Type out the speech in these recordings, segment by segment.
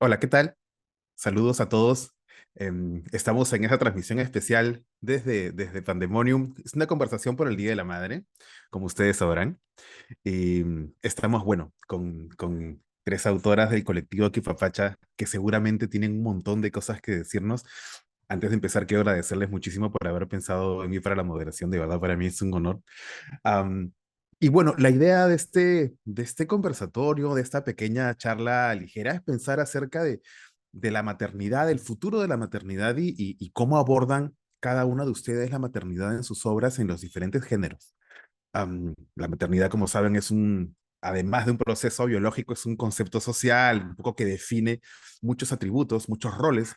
Hola, ¿qué tal? Saludos a todos. Estamos en esta transmisión especial desde Pandemonium. Es una conversación por el Día de la Madre, como ustedes sabrán. Y estamos, bueno, con tres autoras del colectivo Kifafacha que seguramente tienen un montón de cosas que decirnos. Antes de empezar, quiero agradecerles muchísimo por haber pensado en mí para la moderación. De verdad, para mí es un honor. Am, y bueno, la idea de este conversatorio, de esta pequeña charla ligera, es pensar acerca de la maternidad, del futuro de la maternidad y cómo abordan cada una de ustedes la maternidad en sus obras en los diferentes géneros. La maternidad, como saben, además de un proceso biológico, es un concepto social, un poco que define muchos atributos, muchos roles,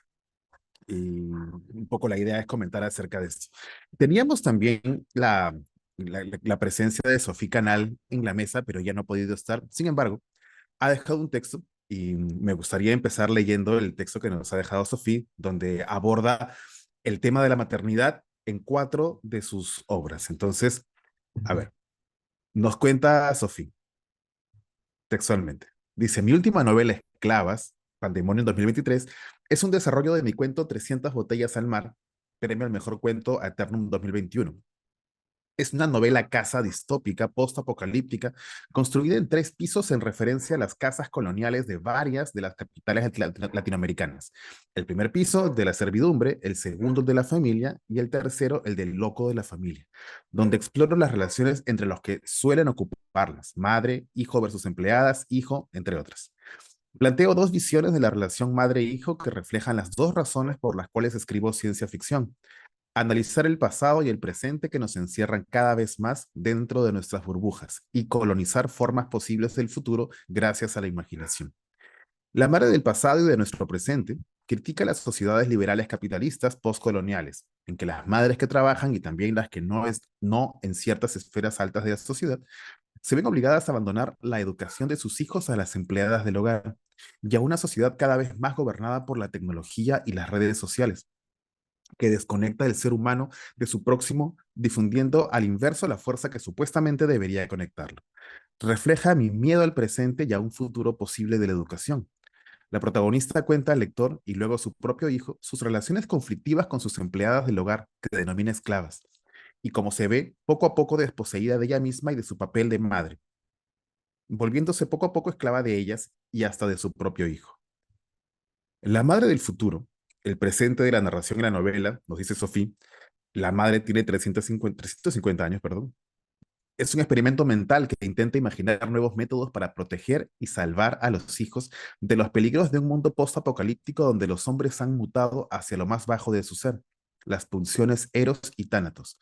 y un poco la idea es comentar acerca de esto. Teníamos también la presencia de Sofía Canal en la mesa, pero ya no ha podido estar. Sin embargo, ha dejado un texto y me gustaría empezar leyendo el texto que nos ha dejado Sofía, donde aborda el tema de la maternidad en cuatro de sus obras. Entonces, a ver, nos cuenta Sofía textualmente. Dice, mi última novela, Esclavas, Pandemonio en 2023, es un desarrollo de mi cuento 300 botellas al mar, premio al mejor cuento a Eternum 2021. Es una novela casa distópica, post-apocalíptica, construida en tres pisos en referencia a las casas coloniales de varias de las capitales latinoamericanas. El primer piso de la servidumbre, el segundo de la familia y el tercero el del loco de la familia, donde exploro las relaciones entre los que suelen ocuparlas, madre, hijo versus empleadas, hijo, entre otras. Planteo dos visiones de la relación madre-hijo que reflejan las dos razones por las cuales escribo ciencia ficción: analizar el pasado y el presente que nos encierran cada vez más dentro de nuestras burbujas y colonizar formas posibles del futuro gracias a la imaginación. La madre del pasado y de nuestro presente critica las sociedades liberales capitalistas postcoloniales, en que las madres que trabajan y también las que no en ciertas esferas altas de la sociedad se ven obligadas a abandonar la educación de sus hijos a las empleadas del hogar y a una sociedad cada vez más gobernada por la tecnología y las redes sociales, que desconecta el ser humano de su próximo, difundiendo al inverso la fuerza que supuestamente debería conectarlo. Refleja mi miedo al presente y a un futuro posible de la educación. La protagonista cuenta al lector y luego a su propio hijo sus relaciones conflictivas con sus empleadas del hogar, que denomina esclavas, y como se ve, poco a poco desposeída de ella misma y de su papel de madre, volviéndose poco a poco esclava de ellas y hasta de su propio hijo. La madre del futuro, el presente de la narración en la novela, nos dice Sofía, la madre tiene 350 años, perdón. Es un experimento mental que intenta imaginar nuevos métodos para proteger y salvar a los hijos de los peligros de un mundo post-apocalíptico donde los hombres han mutado hacia lo más bajo de su ser, las pulsiones Eros y Tánatos.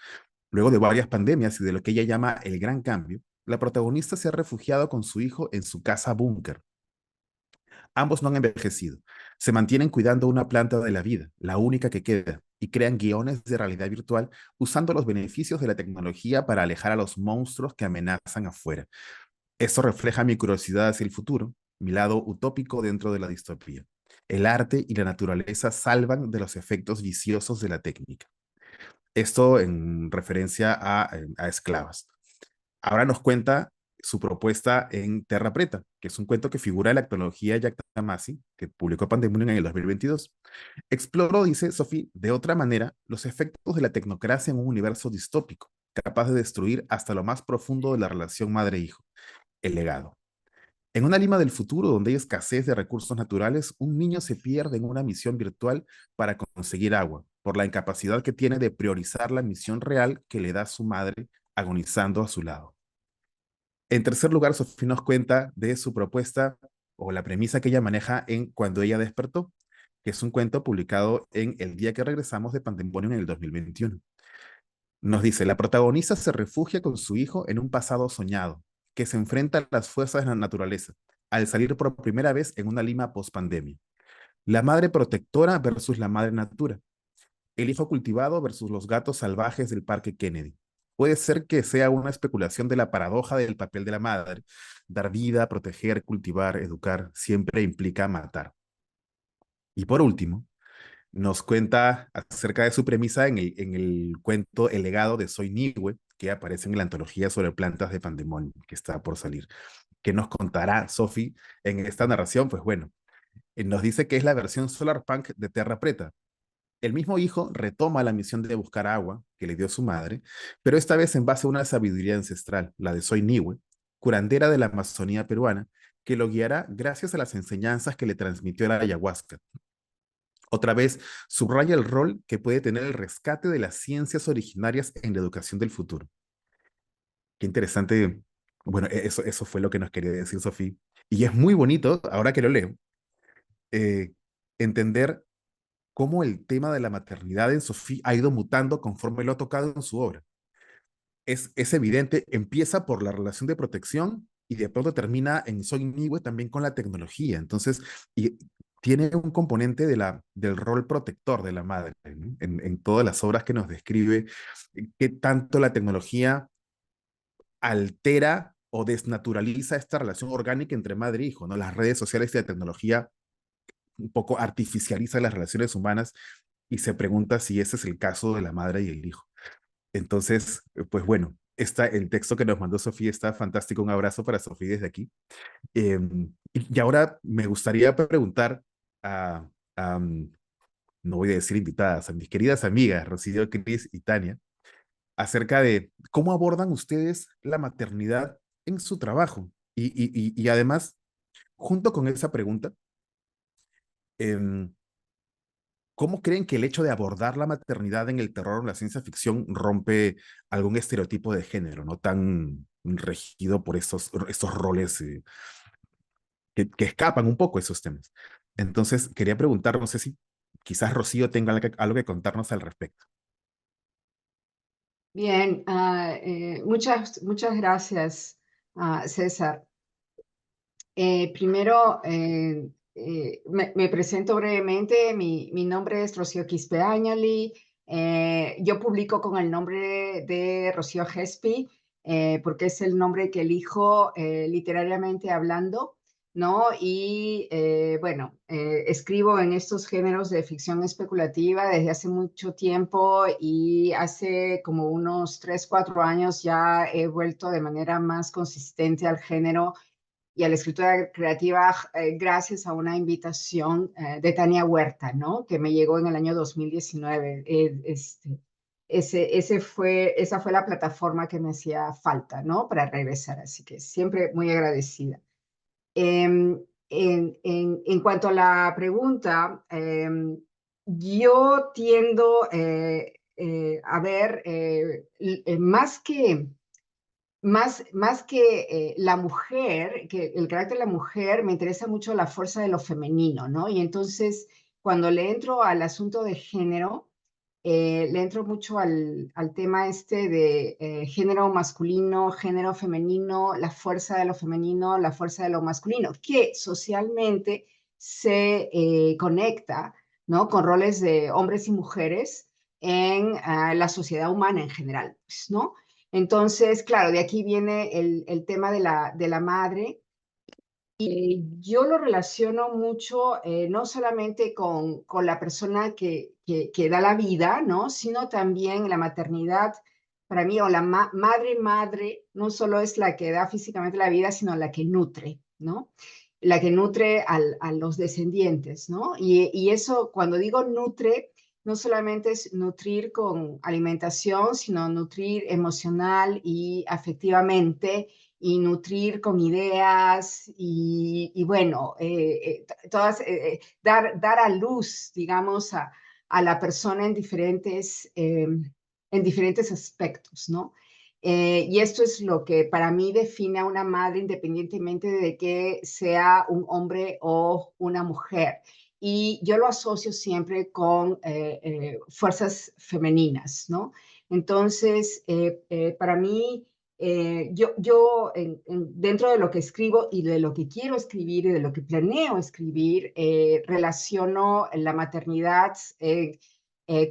Luego de varias pandemias y de lo que ella llama el gran cambio, la protagonista se ha refugiado con su hijo en su casa búnker. Ambos no han envejecido. Se mantienen cuidando una planta de la vida, la única que queda, y crean guiones de realidad virtual usando los beneficios de la tecnología para alejar a los monstruos que amenazan afuera. Esto refleja mi curiosidad hacia el futuro, mi lado utópico dentro de la distopía. El arte y la naturaleza salvan de los efectos viciosos de la técnica. Esto en referencia a esclavas. Ahora nos cuenta su propuesta en Terra Preta, que es un cuento que figura en la antología Jack Tamasi, que publicó Pandemonium en el 2022. Exploro, dice Sophie, de otra manera, los efectos de la tecnocracia en un universo distópico, capaz de destruir hasta lo más profundo de la relación madre-hijo, el legado. En una Lima del futuro donde hay escasez de recursos naturales, un niño se pierde en una misión virtual para conseguir agua, por la incapacidad que tiene de priorizar la misión real que le da su madre agonizando a su lado. En tercer lugar, Sofía nos cuenta de su propuesta o la premisa que ella maneja en Cuando ella despertó, que es un cuento publicado en El día que regresamos de Pandemonium en el 2021. Nos dice, la protagonista se refugia con su hijo en un pasado soñado, que se enfrenta a las fuerzas de la naturaleza, al salir por primera vez en una Lima post-pandemia. La madre protectora versus la madre natura. El hijo cultivado versus los gatos salvajes del Parque Kennedy. Puede ser que sea una especulación de la paradoja del papel de la madre. Dar vida, proteger, cultivar, educar, siempre implica matar. Y por último, nos cuenta acerca de su premisa en el cuento El legado de Soy Nihue, que aparece en la antología sobre plantas de Pandemonium, que está por salir. ¿Qué nos contará Sophie en esta narración? Pues bueno, Nos dice que es la versión solarpunk de Terra Preta. El mismo hijo retoma la misión de buscar agua que le dio su madre, pero esta vez en base a una sabiduría ancestral, la de Soy Niwe, curandera de la Amazonía peruana, que lo guiará gracias a las enseñanzas que le transmitió la ayahuasca. Otra vez, subraya el rol que puede tener el rescate de las ciencias originarias en la educación del futuro. Qué interesante. Bueno, eso fue lo que nos quería decir Sofía. Y es muy bonito, ahora que lo leo, eh, entender cómo el tema de la maternidad en Sofía ha ido mutando conforme lo ha tocado en su obra. Es evidente, empieza por la relación de protección y de pronto termina en Soy Niwe también con la tecnología. Entonces, y tiene un componente del rol protector de la madre, ¿no? En todas las obras que nos describe, qué tanto la tecnología altera o desnaturaliza esta relación orgánica entre madre e hijo, ¿no? Las redes sociales y la tecnología un poco artificializa las relaciones humanas y se pregunta si ese es el caso de la madre y el hijo. Entonces, pues bueno, el texto que nos mandó Sofía está fantástico. Un abrazo para Sofía desde aquí. Y ahora me gustaría preguntar a, no voy a decir invitadas, a mis queridas amigas, Rocío, Cris y Tania, acerca de cómo abordan ustedes la maternidad en su trabajo. Y además, junto con esa pregunta, eh, ¿cómo creen que el hecho de abordar la maternidad en el terror o la ciencia ficción rompe algún estereotipo de género, no tan regido por estos roles que escapan un poco esos temas? Entonces, quería preguntar, no sé si quizás Rocío tenga algo que contarnos al respecto. Bien, muchas gracias, César. Primero, me presento brevemente. Mi nombre es Rocío Quispe Áñali. Yo publico con el nombre de Rocío Gespi, porque es el nombre que elijo literariamente hablando, ¿no? Y bueno, escribo en estos géneros de ficción especulativa desde hace mucho tiempo y hace como unos 3, 4 años ya he vuelto de manera más consistente al género y a la escritura creativa gracias a una invitación de Tania Huerta, ¿no? Que me llegó en el año 2019. Esa fue la plataforma que me hacía falta, ¿no? Para regresar, así que siempre muy agradecida. En cuanto a la pregunta, yo tiendo a ver más que la mujer, que el carácter de la mujer, me interesa mucho la fuerza de lo femenino, ¿no? Y entonces, cuando le entro al asunto de género, le entro mucho al tema este de género masculino, género femenino, la fuerza de lo femenino, la fuerza de lo masculino, que socialmente se conecta, ¿no? Con roles de hombres y mujeres en la sociedad humana en general, pues, ¿no? Entonces, claro, de aquí viene el tema de la madre. Yo lo relaciono mucho, no solamente con la persona que da la vida, ¿no? Sino también la maternidad, para mí, o la madre, no solo es la que da físicamente la vida, sino la que nutre, ¿no? La que nutre a los descendientes, ¿no? Y eso, cuando digo nutre, no solamente es nutrir con alimentación, sino nutrir emocional y afectivamente y nutrir con ideas y bueno, dar a luz, digamos, a la persona en diferentes aspectos, ¿no? Y esto es lo que para mí define a una madre independientemente de que sea un hombre o una mujer. Y yo lo asocio siempre con fuerzas femeninas, ¿no? Entonces, para mí, dentro de lo que escribo y de lo que quiero escribir y de lo que planeo escribir, relaciono la maternidad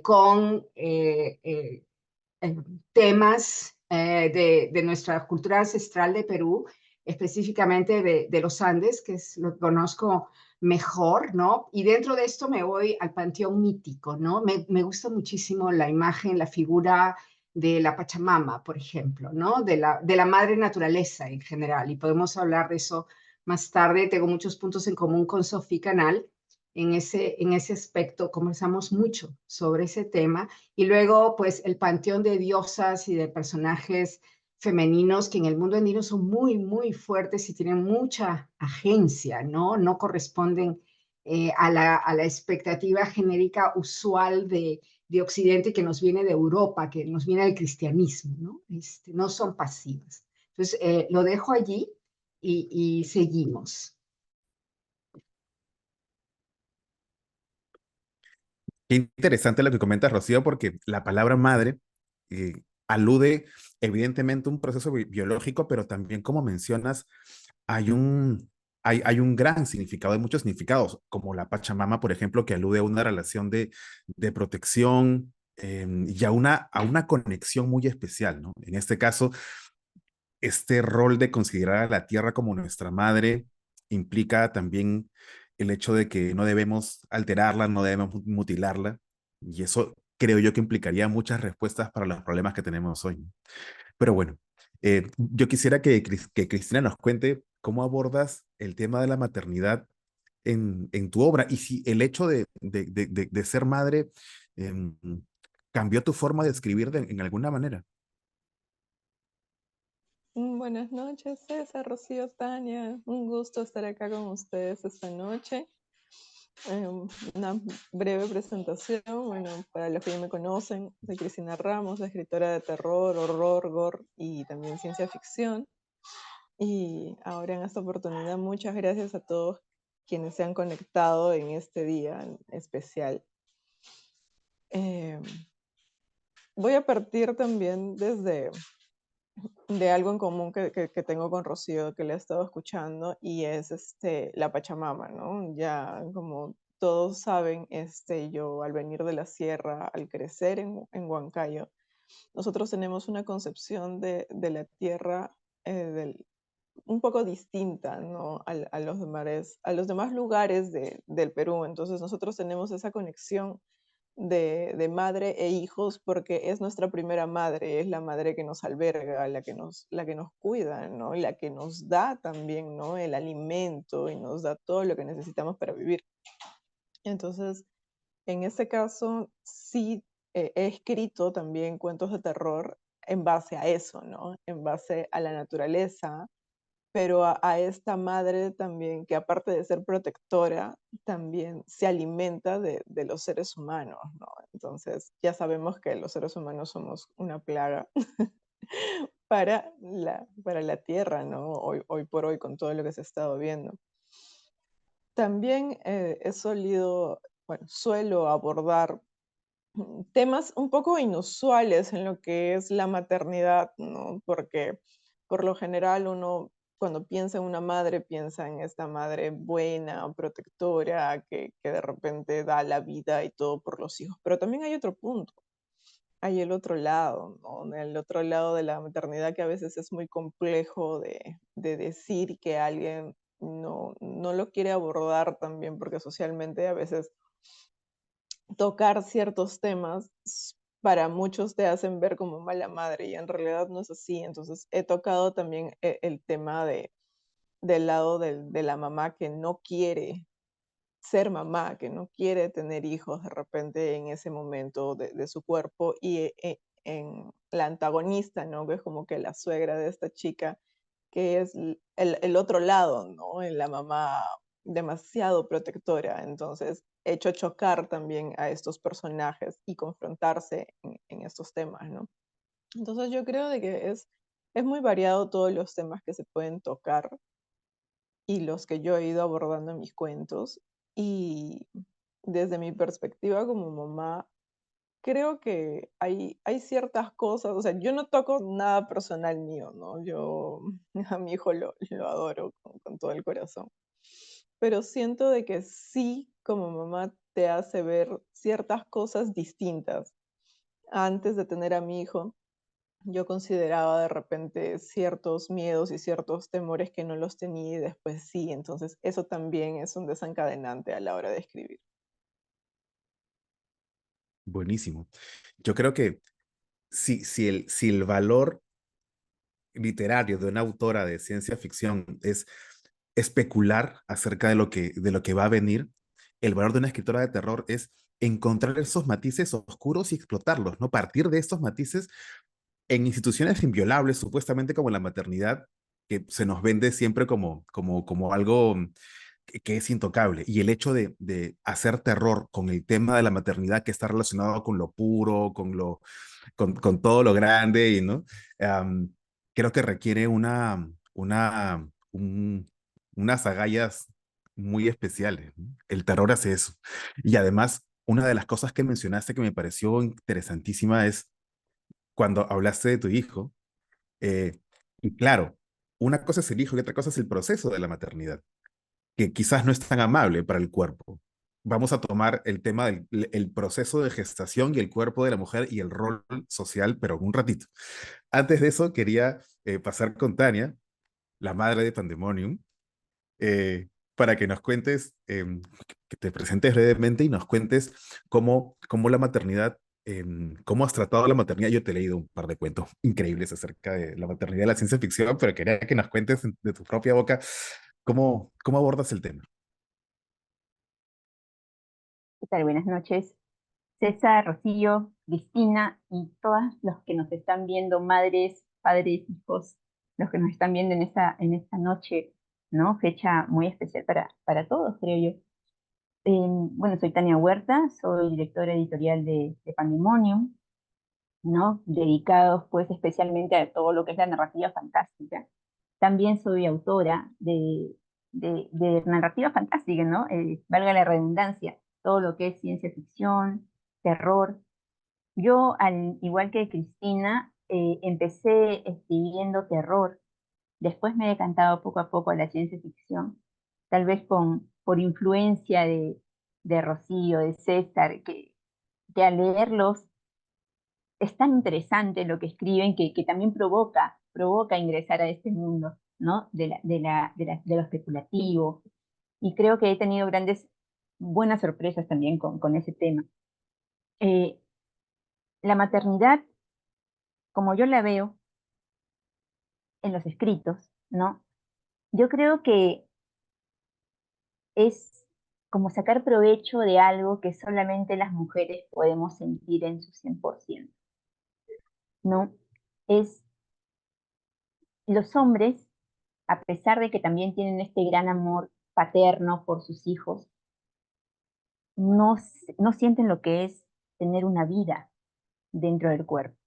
con eh, temas de nuestra cultura ancestral de Perú, específicamente de los Andes, que es lo que conozco mejor, ¿no? Y dentro de esto me voy al panteón mítico, ¿no? Me gusta muchísimo la imagen, la figura de la Pachamama, por ejemplo, ¿no? De la madre naturaleza en general, y podemos hablar de eso más tarde. Tengo muchos puntos en común con Sophie Canal. En ese aspecto conversamos mucho sobre ese tema. Y luego, pues, el panteón de diosas y de personajes femeninos que en el mundo andino son muy, muy fuertes y tienen mucha agencia, ¿no? No corresponden a la expectativa genérica usual de Occidente que nos viene de Europa, que nos viene del cristianismo, ¿no? No son pasivas. Entonces, lo dejo allí y seguimos. Qué interesante lo que comentas, Rocío, porque la palabra madre alude evidentemente a un proceso biológico, pero también, como mencionas, hay hay un gran significado, hay muchos significados, como la Pachamama, por ejemplo, que alude a una relación de protección y a una conexión muy especial, ¿no? En este caso, este rol de considerar a la tierra como nuestra madre implica también el hecho de que no debemos alterarla, no debemos mutilarla, y eso creo yo que implicaría muchas respuestas para los problemas que tenemos hoy. Pero bueno, yo quisiera que Cristina nos cuente cómo abordas el tema de la maternidad en tu obra y si el hecho de ser madre eh, cambió tu forma de escribir en alguna manera. Buenas noches, César, Rocío, Tania. Un gusto estar acá con ustedes esta noche. Una breve presentación. Bueno, para los que ya me conocen, soy Cristina Ramos, escritora de terror, horror, gore y también ciencia ficción. Y ahora en esta oportunidad, muchas gracias a todos quienes se han conectado en este día especial. Voy a partir también desde de algo en común que tengo con Rocío, que le he estado escuchando, y es la Pachamama, ¿no? Ya como todos saben, yo al venir de la sierra, al crecer en Huancayo, nosotros tenemos una concepción de la tierra un poco distinta, ¿no? A los demás lugares del Perú. Entonces nosotros tenemos esa conexión de madre e hijos porque es nuestra primera madre, es la madre que nos alberga, la que nos cuida, ¿no? Y la que nos da también, ¿no? El alimento y nos da todo lo que necesitamos para vivir. Entonces, en este caso, sí he escrito también cuentos de terror en base a eso, ¿no? En base a la naturaleza, pero a esta madre también que aparte de ser protectora, también se alimenta de los seres humanos, ¿no? Entonces ya sabemos que los seres humanos somos una plaga para la tierra, ¿no? Hoy por hoy con todo lo que se ha estado viendo. También suelo abordar temas un poco inusuales en lo que es la maternidad, ¿no? Porque por lo general uno cuando piensa en una madre, piensa en esta madre buena, protectora, que de repente da la vida y todo por los hijos. Pero también hay otro punto, hay el otro lado, ¿no? El otro lado de la maternidad que a veces es muy complejo de decir que alguien no lo quiere abordar también porque socialmente a veces tocar ciertos temas para muchos te hacen ver como mala madre y en realidad no es así. Entonces he tocado también el tema del lado de la mamá que no quiere ser mamá, que no quiere tener hijos de repente en ese momento de su cuerpo y en la antagonista, ¿no? Que es como que la suegra de esta chica, que es el otro lado, ¿no? En la mamá demasiado protectora. Entonces, he hecho chocar también a estos personajes y confrontarse en estos temas, ¿no? Entonces, yo creo de que es muy variado todos los temas que se pueden tocar y los que yo he ido abordando en mis cuentos. Y desde mi perspectiva como mamá, creo que hay ciertas cosas, o sea, yo no toco nada personal mío, ¿no? Yo a mi hijo lo adoro con todo el corazón, pero siento de que sí, como mamá, te hace ver ciertas cosas distintas. Antes de tener a mi hijo, yo consideraba de repente ciertos miedos y ciertos temores que no los tenía y después sí, entonces eso también es un desencadenante a la hora de escribir. Buenísimo. Yo creo que si el valor literario de una autora de ciencia ficción es especular acerca de lo que va a venir, el valor de una escritora de terror es encontrar esos matices oscuros y explotarlos, ¿no? Partir de estos matices en instituciones inviolables, supuestamente como la maternidad, que se nos vende siempre como algo que es intocable. Y el hecho de hacer terror con el tema de la maternidad que está relacionado con lo puro, con todo lo grande, y, ¿no? Am, creo que requiere unas agallas muy especiales, ¿no? El terror hace eso. Y además, una de las cosas que mencionaste que me pareció interesantísima es cuando hablaste de tu hijo. eh, y claro, una cosa es el hijo y otra cosa es el proceso de la maternidad, que quizás no es tan amable para el cuerpo. Vamos a tomar el tema del el proceso de gestación y el cuerpo de la mujer y el rol social, pero un ratito. Antes de eso, quería pasar con Tania, la madre de Pandemonium, para que nos cuentes, que te presentes brevemente y nos cuentes cómo la maternidad, cómo has tratado la maternidad. Yo te he leído un par de cuentos increíbles acerca de la maternidad de la ciencia ficción, pero quería que nos cuentes de tu propia boca cómo abordas el tema. ¿Qué tal? Buenas noches. César, Rocío, Cristina y todos los que nos están viendo, madres, padres, hijos, los que nos están viendo en esta noche, ¿no? Fecha muy especial para todos, creo yo. Bueno, soy Tania Huerta, soy directora editorial de Pandemonium, ¿no? Dedicados pues especialmente a todo lo que es la narrativa fantástica. También soy autora de narrativa fantástica, ¿no? Valga la redundancia, todo lo que es ciencia ficción, terror. Yo, al igual que Cristina, empecé escribiendo terror, después me he decantado poco a poco a la ciencia ficción, tal vez por influencia de Rocío, de César, que al leerlos es tan interesante lo que escriben que también provoca ingresar a este mundo, ¿no? De lo especulativo. Y creo que he tenido buenas sorpresas también con ese tema. Eh, la maternidad, como yo la veo en los escritos, ¿no? Yo creo que es como sacar provecho de algo que solamente las mujeres podemos sentir en su 100%, ¿no? Es los hombres, a pesar de que también tienen este gran amor paterno por sus hijos, no sienten lo que es tener una vida dentro del cuerpo,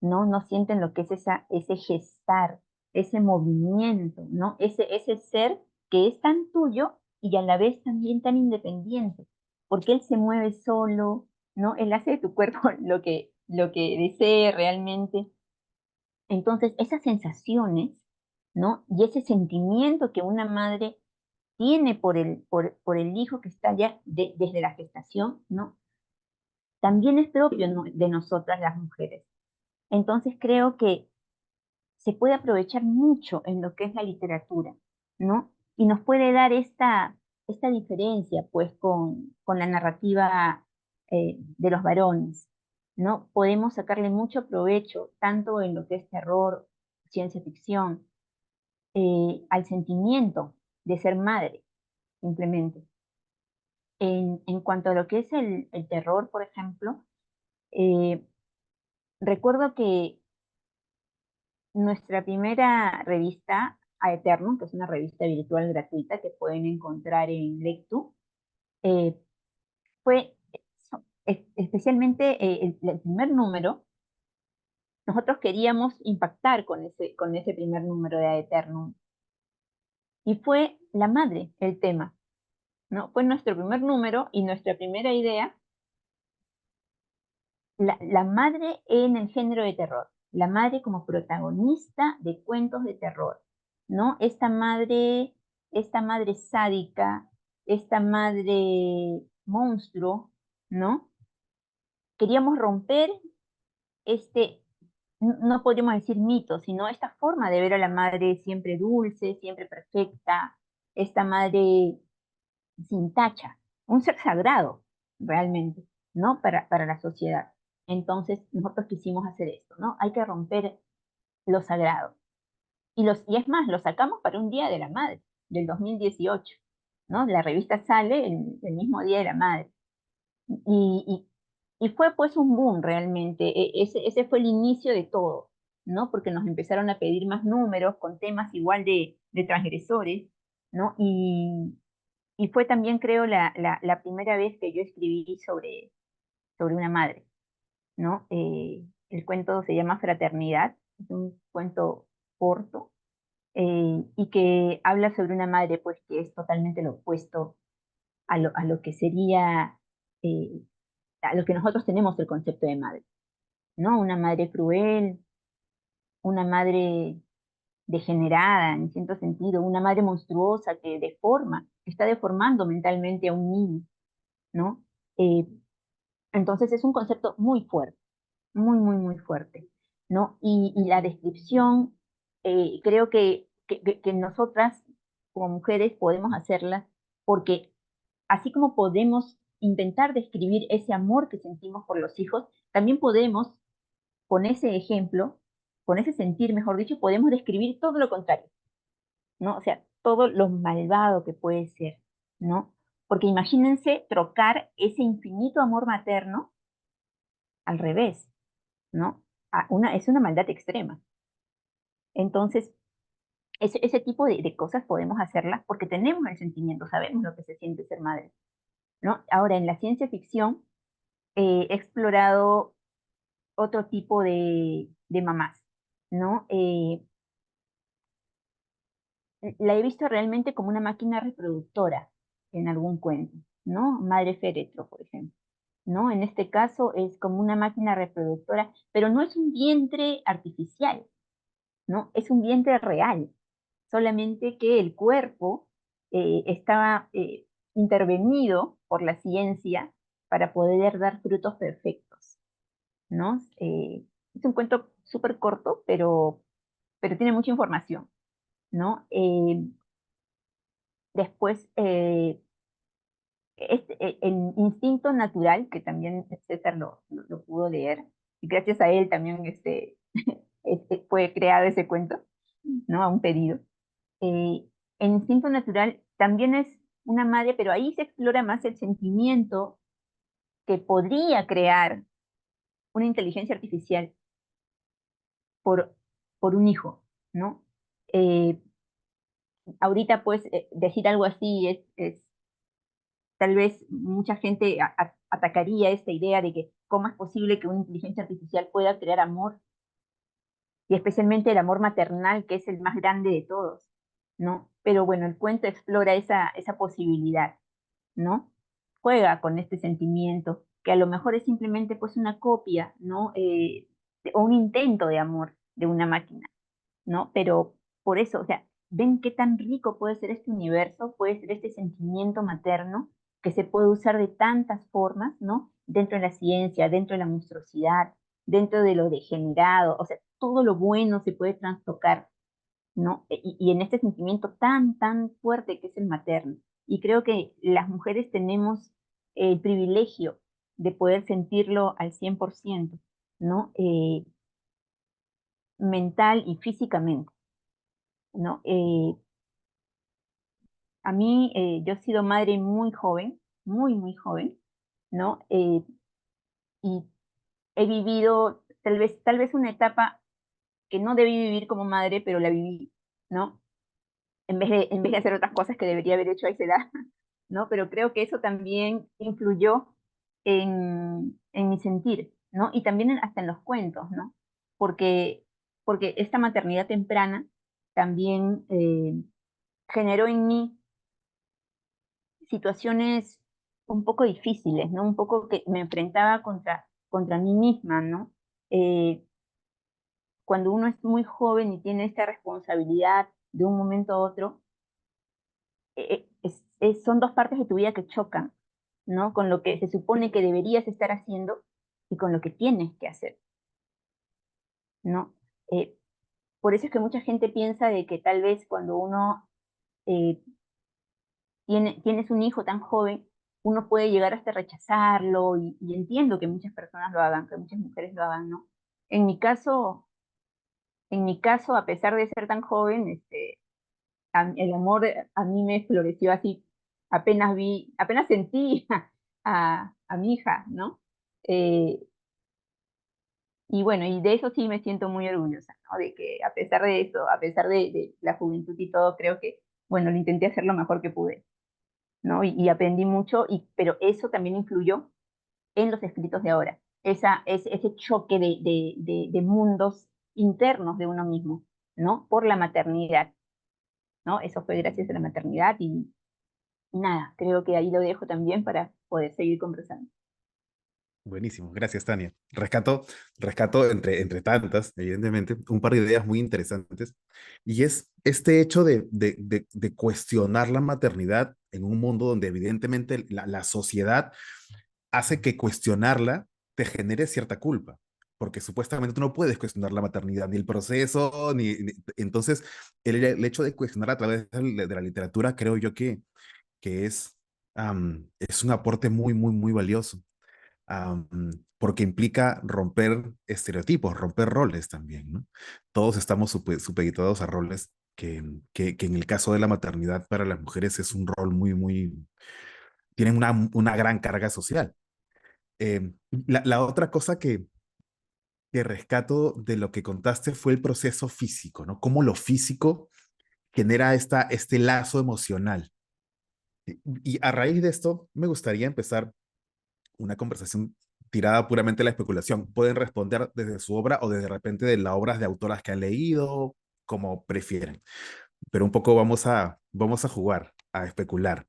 ¿no? No sienten lo que es ese gestar, ese movimiento, ¿no? Ese ser que es tan tuyo y a la vez también tan independiente, porque él se mueve solo, ¿no? Él hace de tu cuerpo lo que desee realmente. Entonces, esas sensaciones, ¿no? Y ese sentimiento que una madre tiene por el hijo que está ya desde la gestación, ¿no? También es propio de nosotras las mujeres. Entonces creo que se puede aprovechar mucho en lo que es la literatura, ¿no? Y nos puede dar esta diferencia, pues, con la narrativa de los varones, ¿no? Podemos sacarle mucho provecho, tanto en lo que es terror, ciencia ficción, al sentimiento de ser madre, simplemente. En cuanto a lo que es el terror, por ejemplo, eh, recuerdo que nuestra primera revista, Aeternum, que es una revista virtual gratuita que pueden encontrar en Lectu, eh, fue especialmente el primer número. Nosotros queríamos impactar con ese primer número de Aeternum. Y fue la madre el tema, ¿no? Fue nuestro primer número y nuestra primera idea, la madre en el género de terror, la madre como protagonista de cuentos de terror, ¿no? Esta madre sádica, esta madre monstruo, ¿no? Queríamos romper este, no podríamos decir mito, sino esta forma de ver a la madre siempre dulce, siempre perfecta, esta madre sin tacha, un ser sagrado, realmente, ¿no? Para la sociedad. Entonces, nosotros quisimos hacer esto, ¿no? Hay que romper lo sagrado. Y es más, lo sacamos para un Día de la Madre, del 2018, ¿no? La revista sale el mismo Día de la Madre. Y fue pues un boom realmente. Ese fue el inicio de todo, ¿no? Porque nos empezaron a pedir más números con temas igual de transgresores, ¿no? Y fue también, creo, la primera vez que yo escribí sobre una madre, ¿no? El cuento se llama Fraternidad, es un cuento corto, y que habla sobre una madre, pues, que es totalmente lo opuesto a lo que sería, eh, a lo que nosotros tenemos el concepto de madre, ¿no? Una madre cruel, una madre degenerada en cierto sentido, una madre monstruosa que deforma, que está deformando mentalmente a un niño, ¿no? Eh, entonces es un concepto muy fuerte, muy, muy, muy fuerte, ¿no? Y la descripción, creo que nosotras como mujeres podemos hacerla porque así como podemos intentar describir ese amor que sentimos por los hijos, también podemos, con ese ejemplo, con ese sentir, mejor dicho, podemos describir todo lo contrario, ¿no? O sea, todo lo malvado que puede ser, ¿no? Porque imagínense trocar ese infinito amor materno al revés, ¿no? Es una maldad extrema. Entonces, ese tipo de cosas podemos hacerlas porque tenemos el sentimiento, sabemos lo que se siente ser madre, ¿no? Ahora, en la ciencia ficción he explorado otro tipo de mamás, ¿no? La he visto realmente como una máquina reproductora en algún cuento, ¿no? Madre féretro, por ejemplo, ¿no? En este caso es como una máquina reproductora, pero no es un vientre artificial, ¿no? Es un vientre real, solamente que el cuerpo estaba intervenido por la ciencia para poder dar frutos perfectos, ¿no? Es un cuento súper corto, pero tiene mucha información, ¿no? Después, el instinto natural, que también César lo pudo leer, y gracias a él también fue creado ese cuento, ¿no? A un pedido. El instinto natural también es una madre, pero ahí se explora más el sentimiento que podría crear una inteligencia artificial por, por un hijo, ¿no? Eh, ahorita, pues, decir algo así tal vez mucha gente atacaría esta idea de que cómo es posible que una inteligencia artificial pueda crear amor, y especialmente el amor maternal, que es el más grande de todos, ¿no? Pero bueno, el cuento explora esa posibilidad, ¿no? Juega con este sentimiento, que a lo mejor es simplemente pues una copia, ¿no? O un intento de amor de una máquina, ¿no? Pero por eso, o sea, ven qué tan rico puede ser este universo, puede ser este sentimiento materno que se puede usar de tantas formas, ¿no? Dentro de la ciencia, dentro de la monstruosidad, dentro de lo degenerado, o sea, todo lo bueno se puede trastocar, ¿no? Y en este sentimiento tan, tan fuerte que es el materno. Y creo que las mujeres tenemos el privilegio de poder sentirlo al 100%, ¿no? Mental y físicamente, ¿no? A mí, yo he sido madre muy joven, muy, muy joven, ¿no? Y he vivido tal vez una etapa que no debí vivir como madre, pero la viví, ¿no? En vez de hacer otras cosas que debería haber hecho a esa edad, ¿no? Pero creo que eso también influyó en mi sentir, ¿no? Y también hasta en los cuentos, ¿no? Porque, porque esta maternidad temprana también generó en mí situaciones un poco difíciles, ¿no? Un poco que me enfrentaba contra mí misma, ¿no? Eh, cuando uno es muy joven y tiene esta responsabilidad de un momento a otro, son dos partes de tu vida que chocan, ¿no? Con lo que se supone que deberías estar haciendo y con lo que tienes que hacer, ¿no? Eh, por eso es que mucha gente piensa de que tal vez cuando uno eh, tienes un hijo tan joven, uno puede llegar hasta rechazarlo y entiendo que muchas personas lo hagan, que muchas mujeres lo hagan, ¿no? En mi caso, a pesar de ser tan joven, el amor a mí me floreció así, apenas sentí a mi hija, ¿no? Eh, y bueno, y de eso sí me siento muy orgullosa, ¿no? De que a pesar de eso, a pesar de la juventud y todo, creo que, bueno, lo intenté hacer lo mejor que pude, ¿no? Y aprendí mucho, pero eso también influyó en los escritos de ahora. Ese choque de mundos internos de uno mismo, ¿no? Por la maternidad, ¿no? Eso fue gracias a la maternidad y nada, creo que ahí lo dejo también para poder seguir conversando. Buenísimo, gracias, Tania. Rescato entre tantas, evidentemente, un par de ideas muy interesantes. Y es este hecho de cuestionar la maternidad en un mundo donde evidentemente la sociedad hace que cuestionarla te genere cierta culpa, porque supuestamente tú no puedes cuestionar la maternidad, ni el proceso, entonces el hecho de cuestionar a través de la literatura, creo yo que es un aporte muy, muy, muy valioso, am, porque implica romper estereotipos, romper roles también, ¿no? Todos estamos supeditados a roles que en el caso de la maternidad para las mujeres es un rol muy, muy, tienen una gran carga social. La otra cosa que rescato de lo que contaste fue el proceso físico, ¿no? Cómo lo físico genera este lazo emocional. Y a raíz de esto, me gustaría empezar una conversación tirada puramente a la especulación. Pueden responder desde su obra o de repente de las obras de autoras que han leído, como prefieren. Pero un poco vamos a jugar, a especular.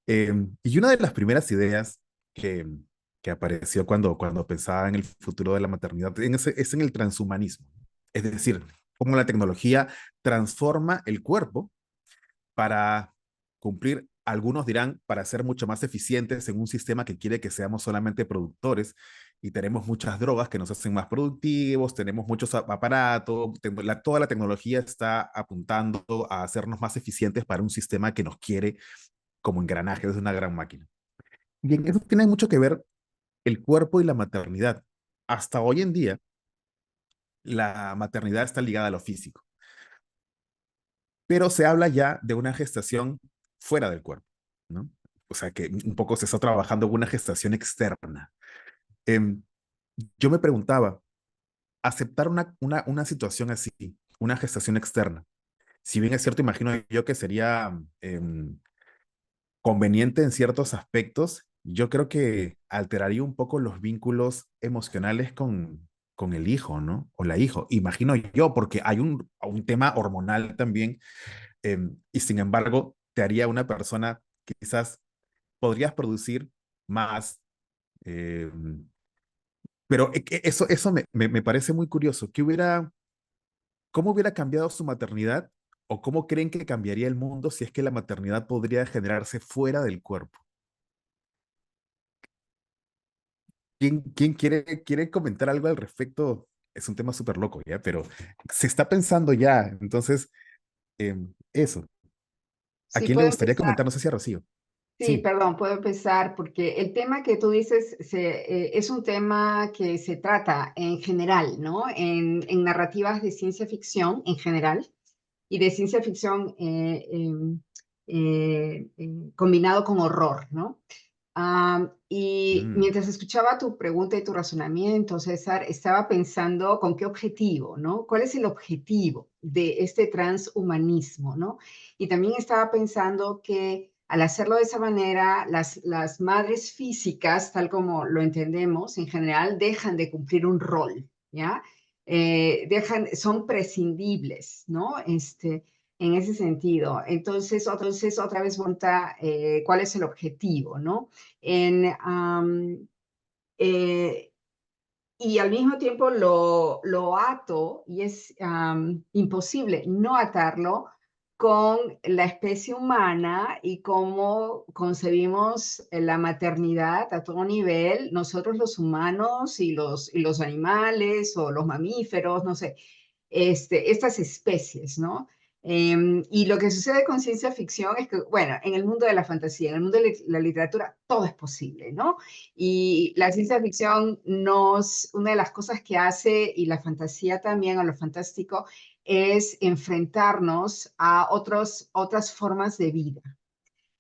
Y una de las primeras ideas que, que apareció cuando pensaba en el futuro de la maternidad es en el transhumanismo. Es decir, cómo la tecnología transforma el cuerpo para cumplir, algunos dirán, para ser mucho más eficientes en un sistema que quiere que seamos solamente productores y tenemos muchas drogas que nos hacen más productivos, tenemos muchos aparatos, toda la tecnología está apuntando a hacernos más eficientes para un sistema que nos quiere como engranajes de una gran máquina. Y en eso tiene mucho que ver el cuerpo y la maternidad. Hasta hoy en día, la maternidad está ligada a lo físico, pero se habla ya de una gestación fuera del cuerpo, ¿no? O sea que un poco se está trabajando en una gestación externa. Em, yo me preguntaba, aceptar una situación así, una gestación externa, si bien es cierto, imagino yo que sería conveniente en ciertos aspectos, yo creo que alteraría un poco los vínculos emocionales con el hijo, ¿no? O la hijo. Imagino yo, porque hay un tema hormonal también, y sin embargo, te haría una persona que quizás podrías producir más, eh, pero eso me parece muy curioso. ¿Cómo hubiera cambiado su maternidad o cómo creen que cambiaría el mundo si es que la maternidad podría generarse fuera del cuerpo? ¿Quién quiere comentar algo al respecto? Es un tema súper loco, ¿ya? Pero se está pensando ya. Entonces, eso. ¿A Sí, quién le puedo gustaría empezar. comentar? No sé si a Rocío. Sí, Sí. perdón, puedo empezar porque el tema que tú dices es un tema que se trata en general, ¿no? En narrativas de ciencia ficción en general y de ciencia ficción combinado con horror, ¿no? Y Mm, mientras escuchaba tu pregunta y tu razonamiento, César, estaba pensando con qué objetivo, ¿no? ¿Cuál es el objetivo de este transhumanismo, ¿no? Y también estaba pensando que al hacerlo de esa manera, las madres físicas, tal como lo entendemos en general, dejan de cumplir un rol, ¿ya? Son prescindibles, ¿no? En ese sentido. Entonces, otra vez vuelta, ¿cuál es el objetivo, no? En, eh, y al mismo tiempo lo ato y es imposible no atarlo con la especie humana y cómo concebimos la maternidad a todo nivel, nosotros los humanos y los animales o los mamíferos, no sé, estas especies, ¿no? Y lo que sucede con ciencia ficción es que, bueno, en el mundo de la fantasía, en el mundo de la literatura, todo es posible, ¿no? Y la ciencia ficción una de las cosas que hace, y la fantasía también, o lo fantástico, es enfrentarnos a otras formas de vida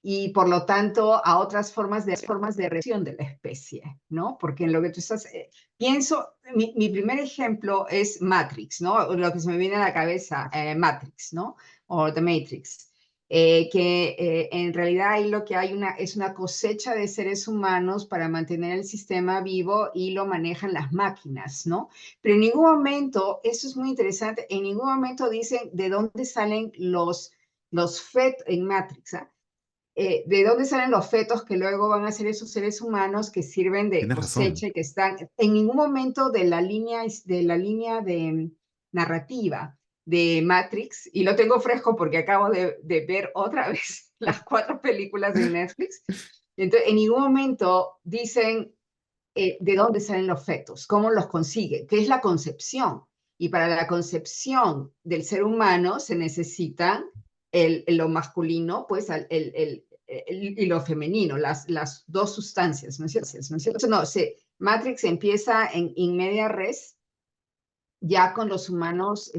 y por lo tanto a otras formas de reacción de la especie, ¿no? Porque en lo que tú estás, pienso, mi primer ejemplo es Matrix, ¿no? Lo que se me viene a la cabeza, Matrix, ¿no? O The Matrix. En realidad ahí lo que hay es una cosecha de seres humanos para mantener el sistema vivo y lo manejan las máquinas, ¿no? Pero en ningún momento, eso es muy interesante, en ningún momento dicen de dónde salen los fetos en Matrix, ¿ah? De dónde salen los fetos que luego van a ser esos seres humanos que sirven de Tienes razón. cosecha y que están en ningún momento de la línea narrativa de Matrix, y lo tengo fresco porque acabo de ver otra vez las 4 películas de Netflix. Entonces, en ningún momento dicen de dónde salen los fetos, cómo los consigue, qué es la concepción. Y para la concepción del ser humano se necesitan lo masculino, pues y lo femenino, las dos sustancias, ¿no es cierto? ¿No es cierto? No, Matrix empieza in media res, ya con los humanos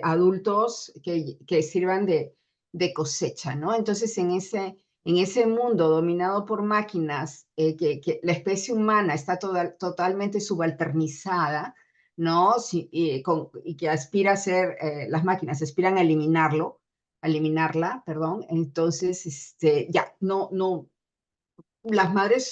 adultos que sirvan de cosecha, ¿no? Entonces, en ese mundo dominado por máquinas, que la especie humana está totalmente subalternizada, ¿no? Y que aspira a ser, las máquinas aspiran a eliminarla, perdón. Entonces, ya, no, las madres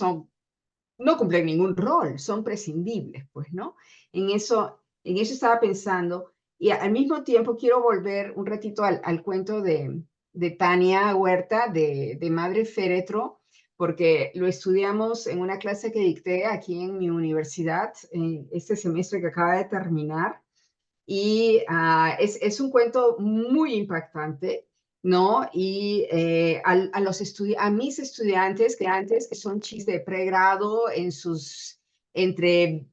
no cumplen ningún rol, son prescindibles, pues, ¿no? En eso estaba pensando, y al mismo tiempo quiero volver un ratito al cuento de Tania Huerta, de Madre Féretro, porque lo estudiamos en una clase que dicté aquí en mi universidad, este semestre que acaba de terminar, y es un cuento muy impactante, ¿no? Y a mis estudiantes, que son chicos de pregrado entre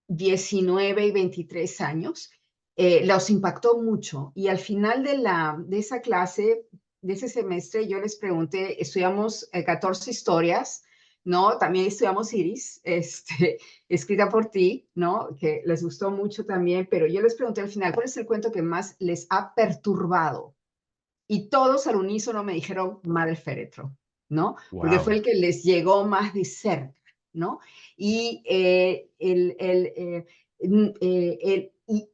19 y 23 años, los impactó mucho. Y al final de esa clase, de ese semestre, yo les pregunté, estudiamos 14 historias, ¿no? También estudiamos Iris, escrita por ti, ¿no? Que les gustó mucho también, pero yo les pregunté al final, ¿cuál es el cuento que más les ha perturbado? Y todos al unísono me dijeron Madre Féretro, ¿no? Porque fue Wow. el que les llegó más de cerca, ¿no? Y,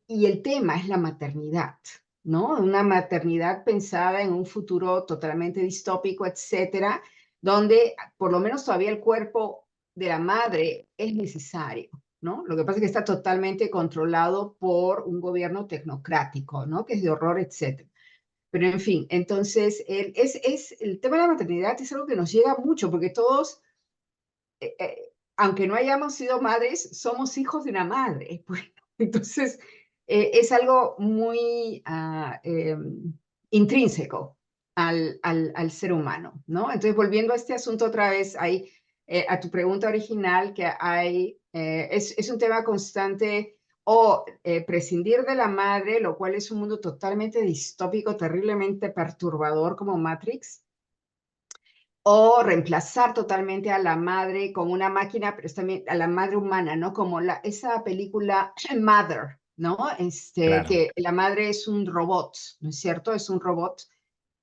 y el tema es la maternidad, ¿no? Una maternidad pensada en un futuro totalmente distópico, etcétera, donde por lo menos todavía el cuerpo de la madre es necesario, ¿no? Lo que pasa es que está totalmente controlado por un gobierno tecnocrático, ¿no? Que es de horror, etcétera. Pero en fin, entonces el tema de la maternidad es algo que nos llega mucho, porque todos, aunque no hayamos sido madres, somos hijos de una madre. Pues. Entonces, es algo muy intrínseco al ser humano, ¿no? Entonces, volviendo a este asunto otra vez, a tu pregunta original, que es un tema constante o prescindir de la madre, lo cual es un mundo totalmente distópico, terriblemente perturbador como Matrix, o reemplazar totalmente a la madre con una máquina, pero también a la madre humana, ¿no? Como esa película Mother, ¿no? Claro. Que la madre es un robot, ¿no es cierto? Es un robot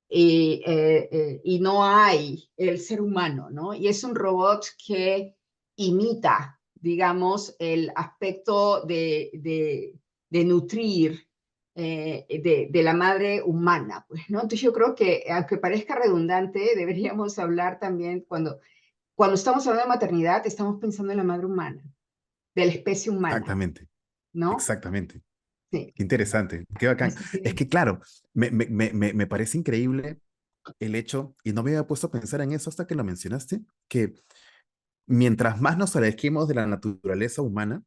y no hay el ser humano, ¿no? Y es un robot que imita, digamos, el aspecto de nutrir de la madre humana, pues, ¿no? Entonces yo creo que, aunque parezca redundante, deberíamos hablar también, cuando estamos hablando de maternidad, estamos pensando en la madre humana, de la especie humana, Exactamente. ¿no? Exactamente. Sí. Qué interesante. Qué bacán. Así Es que, que, claro, me parece increíble el hecho, y no me había puesto a pensar en eso hasta que lo mencionaste, que mientras más nos alejemos de la naturaleza humana,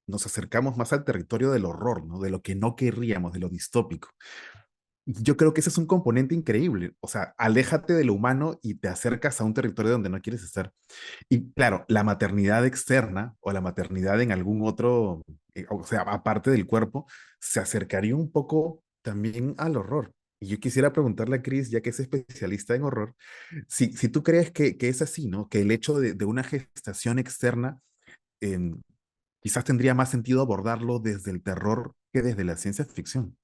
nos acercamos más al territorio del horror, ¿no? De lo que no querríamos, de lo distópico. Yo creo que ese es un componente increíble. O sea, aléjate de lo humano y te acercas a un territorio donde no quieres estar. Y claro, la maternidad externa o la maternidad en algún otro, o sea, aparte del cuerpo, se acercaría un poco también al horror. Y yo quisiera preguntarle a Chris, ya que es especialista en horror, si tú crees que es así, ¿no? Que el hecho de una gestación externa em, quizás tendría más sentido abordarlo desde el terror que desde la ciencia ficción.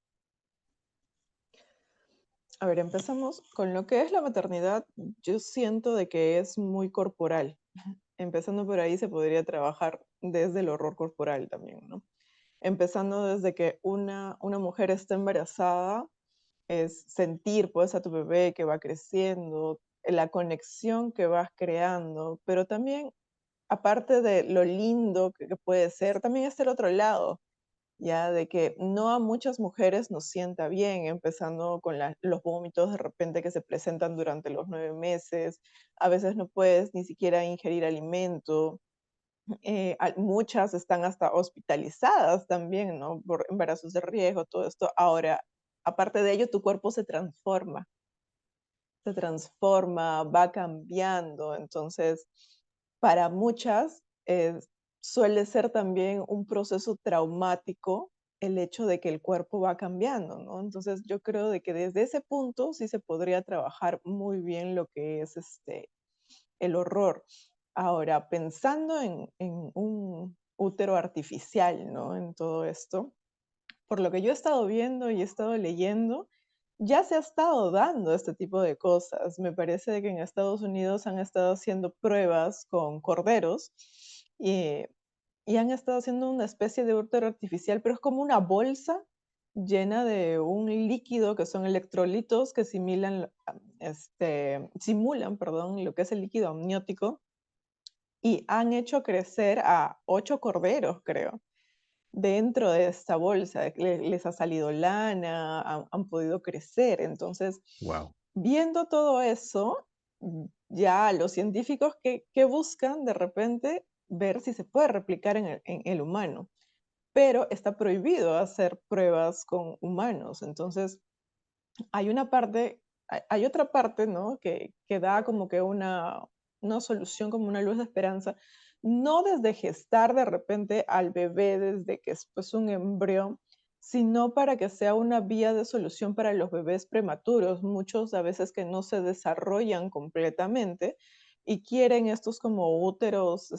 A ver, empezamos con lo que es la maternidad. Yo siento de que es muy corporal. Empezando por ahí se podría trabajar desde el horror corporal también, ¿no? Empezando desde que una mujer está embarazada, es sentir pues a tu bebé que va creciendo, la conexión que vas creando, pero también, aparte de lo lindo que puede ser, también está el otro lado, ya de que no a muchas mujeres nos sienta bien, empezando con los vómitos de repente que se presentan durante los 9 meses, a veces no puedes ni siquiera ingerir alimento, muchas están hasta hospitalizadas también, ¿no? Por embarazos de riesgo, todo esto. Ahora, aparte de ello, tu cuerpo se transforma, va cambiando. Entonces, para muchas suele ser también un proceso traumático el hecho de que el cuerpo va cambiando, ¿no? Entonces, yo creo de que desde ese punto sí se podría trabajar muy bien lo que es el horror. Ahora, pensando en un útero artificial, ¿no? En todo esto, por lo que yo he estado viendo y he estado leyendo, ya se ha estado dando este tipo de cosas. Me parece que en Estados Unidos han estado haciendo pruebas con corderos y, y han estado haciendo una especie de útero artificial, pero es como una bolsa llena de un líquido que son electrolitos que simulan, perdón, lo que es el líquido amniótico y han hecho crecer a 8 corderos, creo, dentro de esta bolsa. Les ha salido lana, han podido crecer. Entonces, Wow. viendo todo eso, ya los científicos que buscan de repente ver si se puede replicar en el humano, pero está prohibido hacer pruebas con humanos. Entonces, hay otra parte, ¿no? Que da como que una solución, como una luz de esperanza, no desde gestar de repente al bebé desde que es pues un embrión, sino para que sea una vía de solución para los bebés prematuros, muchos a veces que no se desarrollan completamente y quieren estos como úteros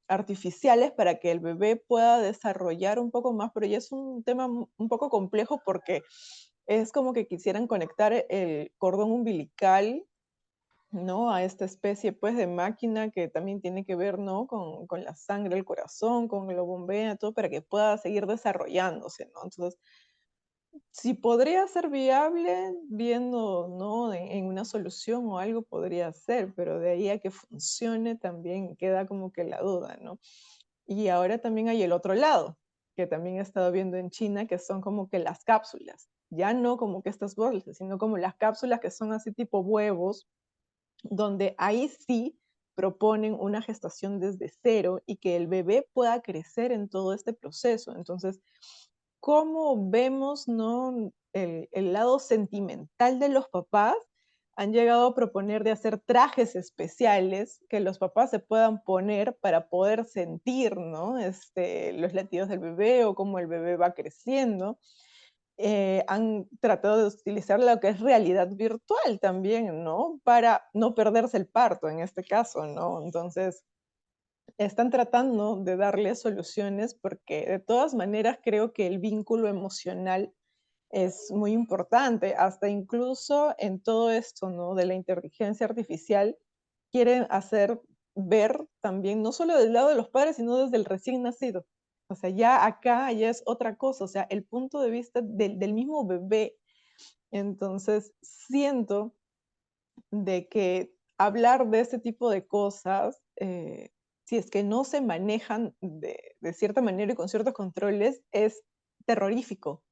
artificiales para que el bebé pueda desarrollar un poco más, pero ya es un tema un poco complejo porque es como que quisieran conectar el cordón umbilical, ¿no? A esta especie, pues, de máquina que también tiene que ver, ¿no? Con la sangre, el corazón, con lo bombea, todo para que pueda seguir desarrollándose, ¿no? Entonces, si podría ser viable, viendo, ¿no? En una solución o algo podría ser, pero de ahí a que funcione también queda como que la duda, ¿no? Y ahora también hay el otro lado, que también he estado viendo en China, que son como que las cápsulas. Ya no como que estas bolsas, sino como las cápsulas que son así tipo huevos, donde ahí sí proponen una gestación desde cero y que el bebé pueda crecer en todo este proceso. Entonces, ¿cómo vemos, no, el lado sentimental de los papás? Han llegado a proponer de hacer trajes especiales que los papás se puedan poner para poder sentir, ¿no? Los latidos del bebé o cómo el bebé va creciendo. Han tratado de utilizar lo que es realidad virtual también, ¿no? Para no perderse el parto en este caso, ¿no? Entonces, están tratando de darle soluciones porque de todas maneras creo que el vínculo emocional es muy importante, hasta incluso en todo esto, ¿no? De la inteligencia artificial, quieren hacer ver también, no solo del lado de los padres, sino desde el recién nacido. O sea, ya acá ya es otra cosa, o sea, el punto de vista del mismo bebé. Entonces, siento de que hablar de este tipo de cosas, si es que no se manejan de cierta manera y con ciertos controles, es terrorífico.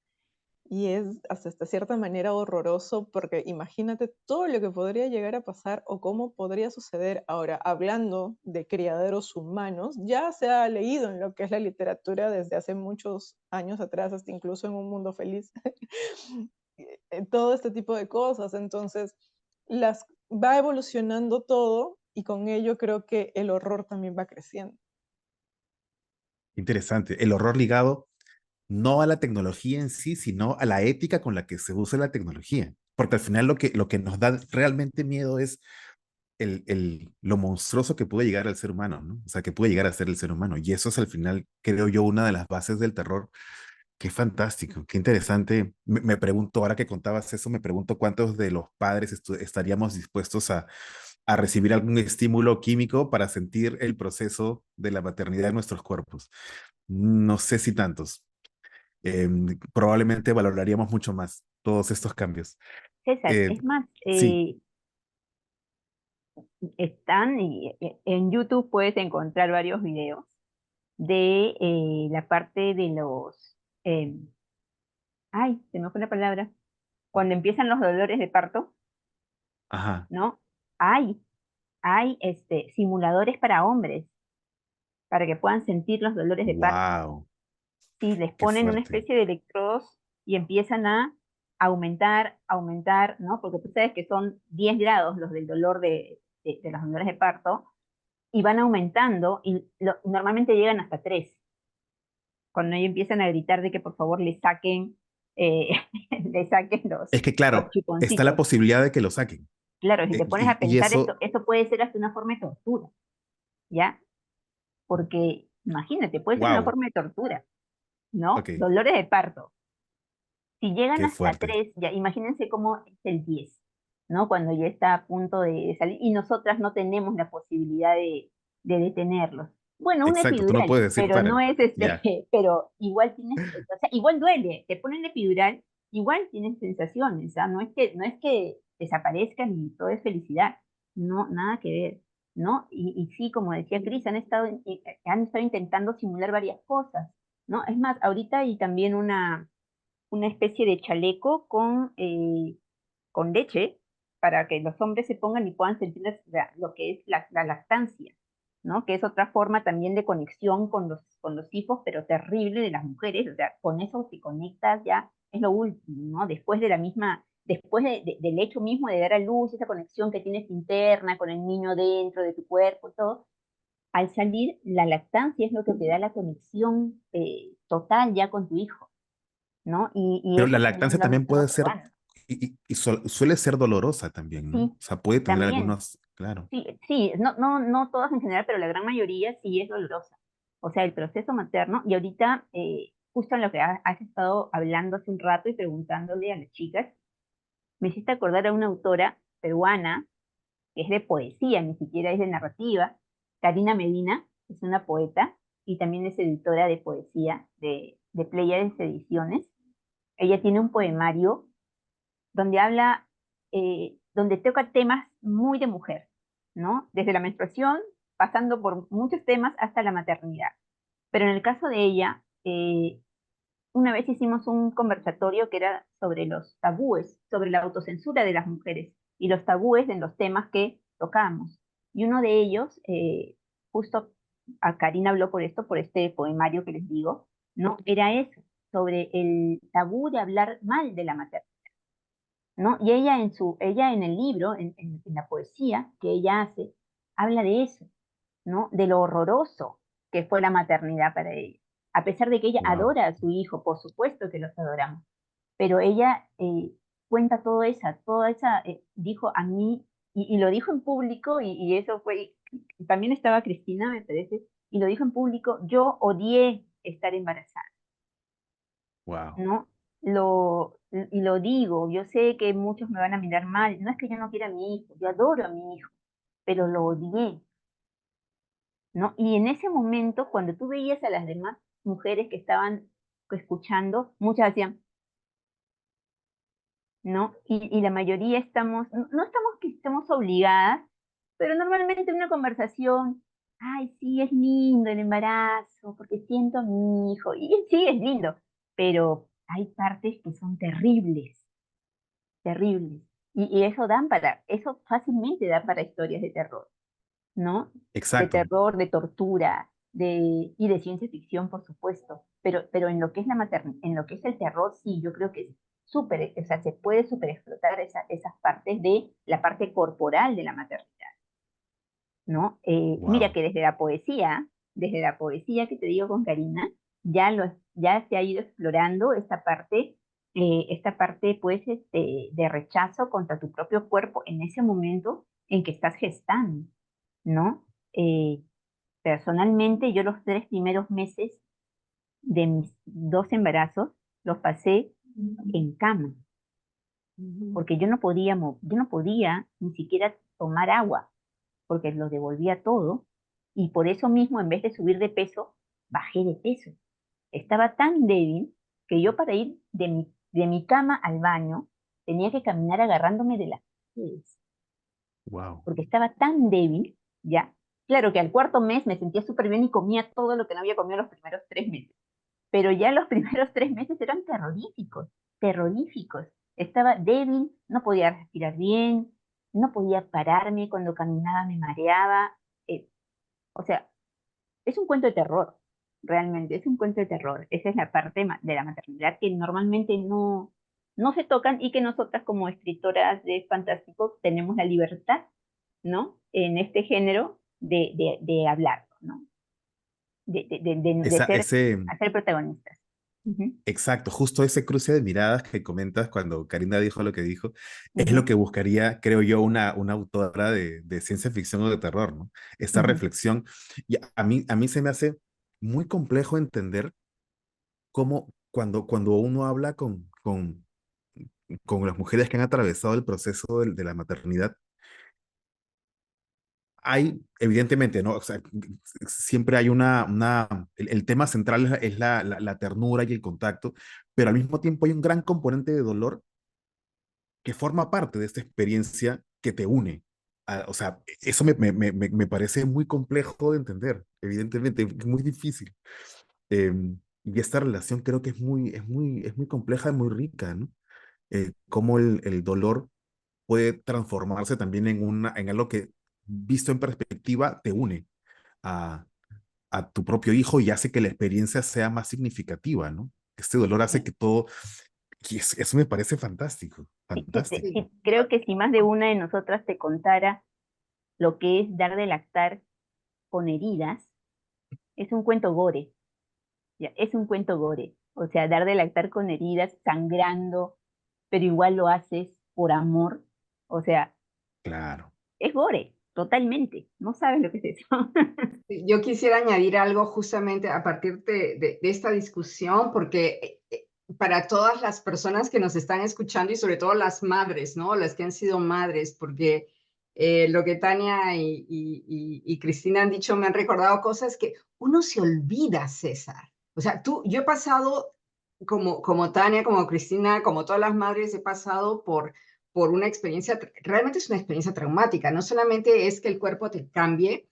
Y es hasta cierta manera horroroso porque imagínate todo lo que podría llegar a pasar o cómo podría suceder. Ahora, hablando de criaderos humanos, ya se ha leído en lo que es la literatura desde hace muchos años atrás, hasta incluso en Un Mundo Feliz, todo este tipo de cosas. Entonces, va evolucionando todo y con ello creo que el horror también va creciendo. Interesante. El horror ligado no a la tecnología en sí, sino a la ética con la que se usa la tecnología. Porque al final lo que nos da realmente miedo es lo monstruoso que puede llegar al ser humano, ¿no? O sea, que puede llegar a ser el ser humano. Y eso es al final, creo yo, una de las bases del terror. Qué fantástico, qué interesante. Me pregunto, ahora que contabas eso, me pregunto cuántos de los padres estaríamos dispuestos a recibir algún estímulo químico para sentir el proceso de la maternidad en nuestros cuerpos. No sé si tantos. Probablemente valoraríamos mucho más todos estos cambios. César, Eh, es más, sí, están en YouTube puedes encontrar varios videos de la parte de los, eh, ay, se me fue la palabra, cuando empiezan los dolores de parto, ajá, ¿no? Hay, hay simuladores para hombres, para que puedan sentir los dolores de parto. wow, Sí, les qué ponen una fuerte. especie de electrodos y empiezan a aumentar, aumentar, ¿no? Porque tú sabes que son 10 grados los del dolor de los dolores de parto, y van aumentando, y normalmente llegan hasta 3 cuando ellos empiezan a gritar de que por favor le saquen, eh, le saquen Es que los claro, está la chuponcitos. posibilidad de que lo saquen. Claro, si te pones a Y pensar esto, eso, eso puede ser hasta una forma de tortura, ¿ya? Porque imagínate, puede ser una wow, forma de tortura, ¿no? ok, Dolores de parto. Si llegan qué hasta fuerte. 3 ya imagínense cómo es el 10, ¿no? Cuando ya está a punto de salir y nosotras no tenemos la posibilidad de detenerlos. Bueno, un Exacto, tú no epidural, puedes decir pero no para. es Ya, pero igual tienes, o sea, igual duele, te ponen el epidural, igual tienes sensaciones, ¿ah? No es que desaparezcan y todo es felicidad, no, nada que ver, ¿no? Y sí, como decía Cris, han estado intentando simular varias cosas, ¿no? Es más, ahorita hay también una especie de chaleco con leche para que los hombres se pongan y puedan sentir lo que es la lactancia, ¿no? Que es otra forma también de conexión con los hijos, pero terrible de las mujeres. O sea, con eso te conectas ya, es lo último, ¿no? Después de la misma, después del hecho mismo de dar a luz, esa conexión que tienes interna con el niño dentro de tu cuerpo y todo, al salir, la lactancia es lo que te da la conexión total ya con tu hijo, ¿no? Y pero la eso también lactancia lo han también estado puede ser, probando. suele ser dolorosa también, ¿no? Sí, O sea, puede tener también. algunos, claro. Sí, sí, no todas en general, pero la gran mayoría sí es dolorosa. O sea, el proceso materno, y ahorita, justo en lo que has estado hablando hace un rato y preguntándole a las chicas, me hiciste acordar a una autora peruana, que es de poesía, ni siquiera es de narrativa, Karina Medina, es una poeta y también es editora de poesía de Pléyades Ediciones. Ella tiene un poemario donde habla, donde toca temas muy de mujer, ¿no? Desde la menstruación, pasando por muchos temas hasta la maternidad. Pero en el caso de ella, una vez hicimos un conversatorio que era sobre los tabúes, sobre la autocensura de las mujeres y los tabúes en los temas que tocamos. Y uno de ellos, justo a Karina habló por esto, por este poemario que les digo, ¿no? Era eso, sobre el tabú de hablar mal de la maternidad. ¿No? Y ella en el libro, en la poesía que ella hace, habla de eso, ¿no? De lo horroroso que fue la maternidad para ella. A pesar de que ella Wow. adora a su hijo, por supuesto que los adoramos, pero ella cuenta toda esa, dijo a mí, y lo dijo en público, y eso fue, también estaba Cristina, me parece, y lo dijo en público, yo odié estar embarazada. Wow. ¿No? Y lo digo, yo sé que muchos me van a mirar mal, no es que yo no quiera a mi hijo, yo adoro a mi hijo, pero lo odié, ¿no? Y en ese momento, cuando tú veías a las demás mujeres que estaban escuchando, muchas hacían, ¿no? Y la mayoría estamos, no estamos que estemos obligadas, pero normalmente en una conversación, ay, sí, es lindo el embarazo, porque siento a mi hijo, y sí, es lindo, pero hay partes que son terribles, terribles. Y eso fácilmente da para historias de terror, ¿no? De Exacto. terror, de tortura, y de ciencia ficción, por supuesto. Pero en lo que es en lo que es el terror, sí, yo creo que es súper, o sea, se puede súper explotar esas partes de la parte corporal de la maternidad, ¿no? Mira Wow. que desde la poesía que te digo con Karina, ya ya se ha ido explorando esta parte pues de rechazo contra tu propio cuerpo en ese momento en que estás gestando, ¿no? Personalmente, yo los 3 primeros meses de mis 2 embarazos los pasé en cama, porque yo no podía ni siquiera tomar agua, porque lo devolvía todo, y por eso mismo, en vez de subir de peso, bajé de peso. Estaba tan débil que yo, para ir de mi cama al baño, tenía que caminar agarrándome de las paredes, Wow. porque estaba tan débil, ¿ya? Claro que al 4.º mes me sentía súper bien y comía todo lo que no había comido los primeros 3 meses. Pero ya los primeros 3 meses eran terroríficos, terroríficos. Estaba débil, no podía respirar bien, no podía pararme, cuando caminaba me mareaba. O sea, es un cuento de terror, realmente, es un cuento de terror. Esa es la parte de la maternidad que normalmente no se tocan, y que nosotras, como escritoras de fantásticos, tenemos la libertad, ¿no? En este género de hablarlo, ¿no? De ser protagonistas. Ujú, Exacto, justo ese cruce de miradas que comentas cuando Karina dijo lo que dijo, es lo ujú, que buscaría, creo yo, una autora de ciencia ficción o de terror, ¿no? Esta ujú. reflexión. Y a mí se me hace muy complejo entender cómo cuando uno habla con las mujeres que han atravesado el proceso de la maternidad, hay, evidentemente, ¿no? O sea, siempre hay el tema central es la ternura y el contacto, pero al mismo tiempo hay un gran componente de dolor que forma parte de esta experiencia que te une. O sea, eso me parece muy complejo de entender, evidentemente, es muy difícil. Eh, y esta relación creo que es muy compleja y muy rica, ¿no? Cómo el dolor puede transformarse también en algo que, visto en perspectiva, te une a, a tu propio hijo y hace que la experiencia sea más significativa, ¿no? Este dolor hace Sí, que todo, y eso me parece fantástico, sí, fantástico. Sí. creo que si más de una de nosotras te contara lo que es dar de lactar con heridas, es un cuento gore, ya, es un cuento gore. O sea, dar de lactar con heridas, sangrando, pero igual lo haces por amor. O sea, Claro. es gore, totalmente. No sabes lo que es eso. Yo quisiera añadir algo justamente a partir de esta discusión, porque para todas las personas que nos están escuchando y sobre todo las madres, ¿no? Las que han sido madres, porque lo que Tania y Cristina han dicho me han recordado cosas que uno se olvida, César. O sea, yo he pasado, como Tania, como Cristina, como todas las madres, he pasado por una experiencia, realmente es una experiencia traumática. No solamente es que el cuerpo te cambie,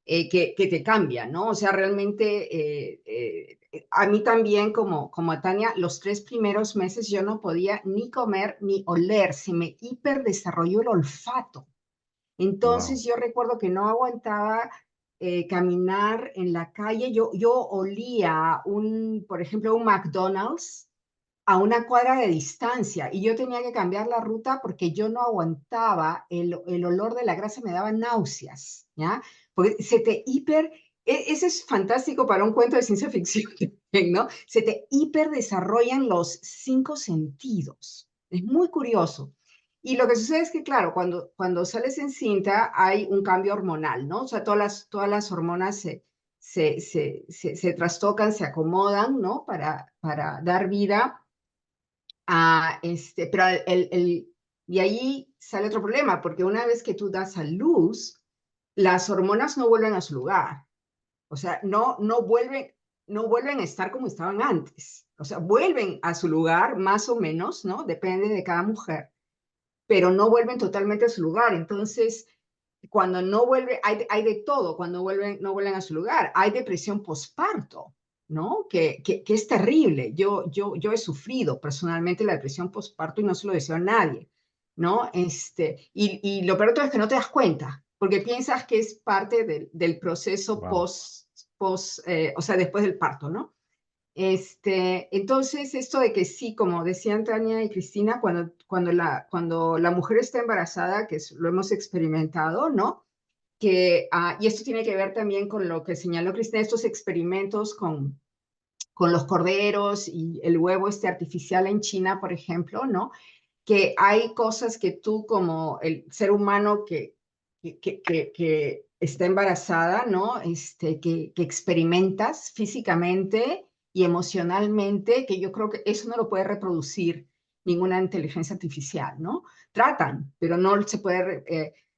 que te cambia, ¿no? O sea, realmente a mí también, como a Tania, los 3 primeros meses yo no podía ni comer ni oler, se me hiperdesarrolló el olfato. Wow. Entonces yo recuerdo que no aguantaba caminar en la calle, yo olía por ejemplo, un McDonald's a una cuadra de distancia y yo tenía que cambiar la ruta porque yo no aguantaba el olor de la grasa, me daba náuseas, ¿ya? Porque se te ese es fantástico para un cuento de ciencia ficción, ¿no? Se te hiper desarrollan los 5 sentidos. Es muy curioso. Y lo que sucede es que, claro, cuando sales en cinta hay un cambio hormonal, ¿no? O sea, todas las hormonas se trastocan, se acomodan, ¿no? Para dar vida pero y ahí sale otro problema, porque una vez que tú das a luz, las hormonas no vuelven a su lugar. O sea, no vuelven a estar como estaban antes. O sea, vuelven a su lugar más o menos, ¿no? Depende de cada mujer, pero no vuelven totalmente a su lugar. Entonces, cuando no vuelve, hay de todo cuando no vuelven a su lugar. Hay depresión posparto, ¿no? Que es terrible. Yo he sufrido personalmente la depresión posparto y no se lo deseo a nadie, ¿no? Y lo peor de todo es que no te das cuenta, porque piensas que es parte del proceso Wow. o sea, después del parto, ¿no? Entonces, esto de que sí, como decían Tania y Cristina, cuando la mujer está embarazada, lo hemos experimentado, ¿no? Y esto tiene que ver también con lo que señaló Cristina, estos experimentos con los corderos y el huevo artificial en China, por ejemplo, ¿no? Que hay cosas que tú como el ser humano que está embarazada, ¿no? Que experimentas físicamente y emocionalmente, que yo creo que eso no lo puede reproducir ninguna inteligencia artificial, ¿no? Tratan, pero no se puede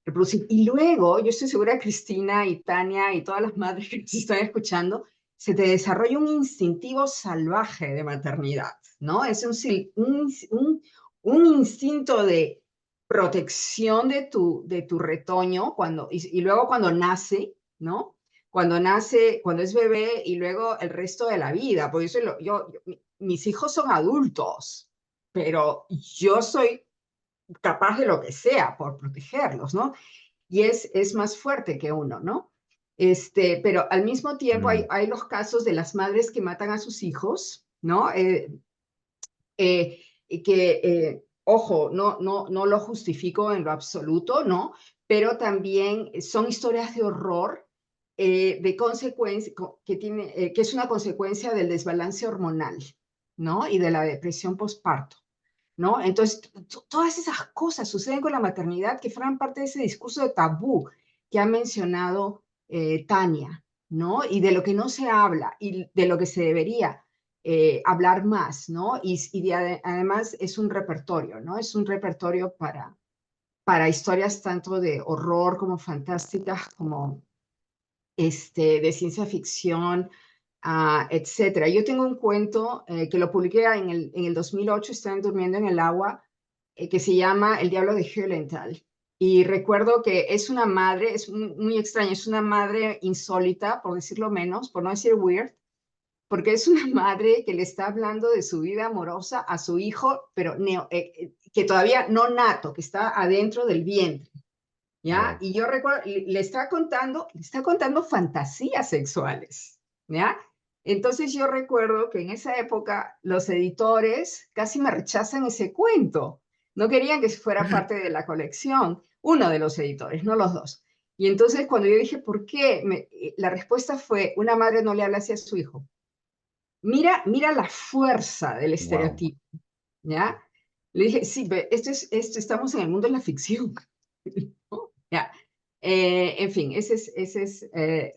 reproducir. Y luego, yo estoy segura, Cristina y Tania y todas las madres que nos están escuchando, se te desarrolla un instintivo salvaje de maternidad, ¿no? Es un instinto de protección de tu retoño y luego cuando nace, ¿no? Cuando nace, cuando es bebé y luego el resto de la vida, porque mis hijos son adultos, pero yo soy capaz de lo que sea por protegerlos, ¿no? Y es más fuerte que uno, ¿no? Pero al mismo tiempo hay los casos de las madres que matan a sus hijos, ¿no? Ojo, no lo justifico en lo absoluto, ¿no? Pero también son historias de horror, de consecuencia, que es una consecuencia del desbalance hormonal, ¿no? Y de la depresión postparto, ¿no? Entonces, todas esas cosas suceden con la maternidad que forman parte de ese discurso de tabú que ha mencionado Tania, ¿no? Y de lo que no se habla y de lo que se debería hablar más, ¿no? Además es un repertorio, ¿no? Es un repertorio para historias tanto de horror como fantásticas, como de ciencia ficción, etcétera. Yo tengo un cuento que lo publiqué en el 2008, Estaban durmiendo en el agua, que se llama El diablo de Höllental. Y recuerdo que es una madre, es muy extraña, es una madre insólita, por decirlo menos, por no decir weird, porque es una madre que le está hablando de su vida amorosa a su hijo, pero que todavía no nato, que está adentro del vientre. ¿Ya? Wow. Y yo recuerdo, le está contando fantasías sexuales, ¿ya? Entonces yo recuerdo que en esa época los editores casi me rechazan ese cuento. No querían que fuera parte de la colección, uno de los editores, no los dos. Y entonces cuando yo dije, ¿por qué? La respuesta fue, una madre no le habla así a su hijo. Mira la fuerza del Wow. estereotipo, ¿ya? Le dije, sí, estamos en el mundo de la ficción. ¿No? Ya. En fin, ese es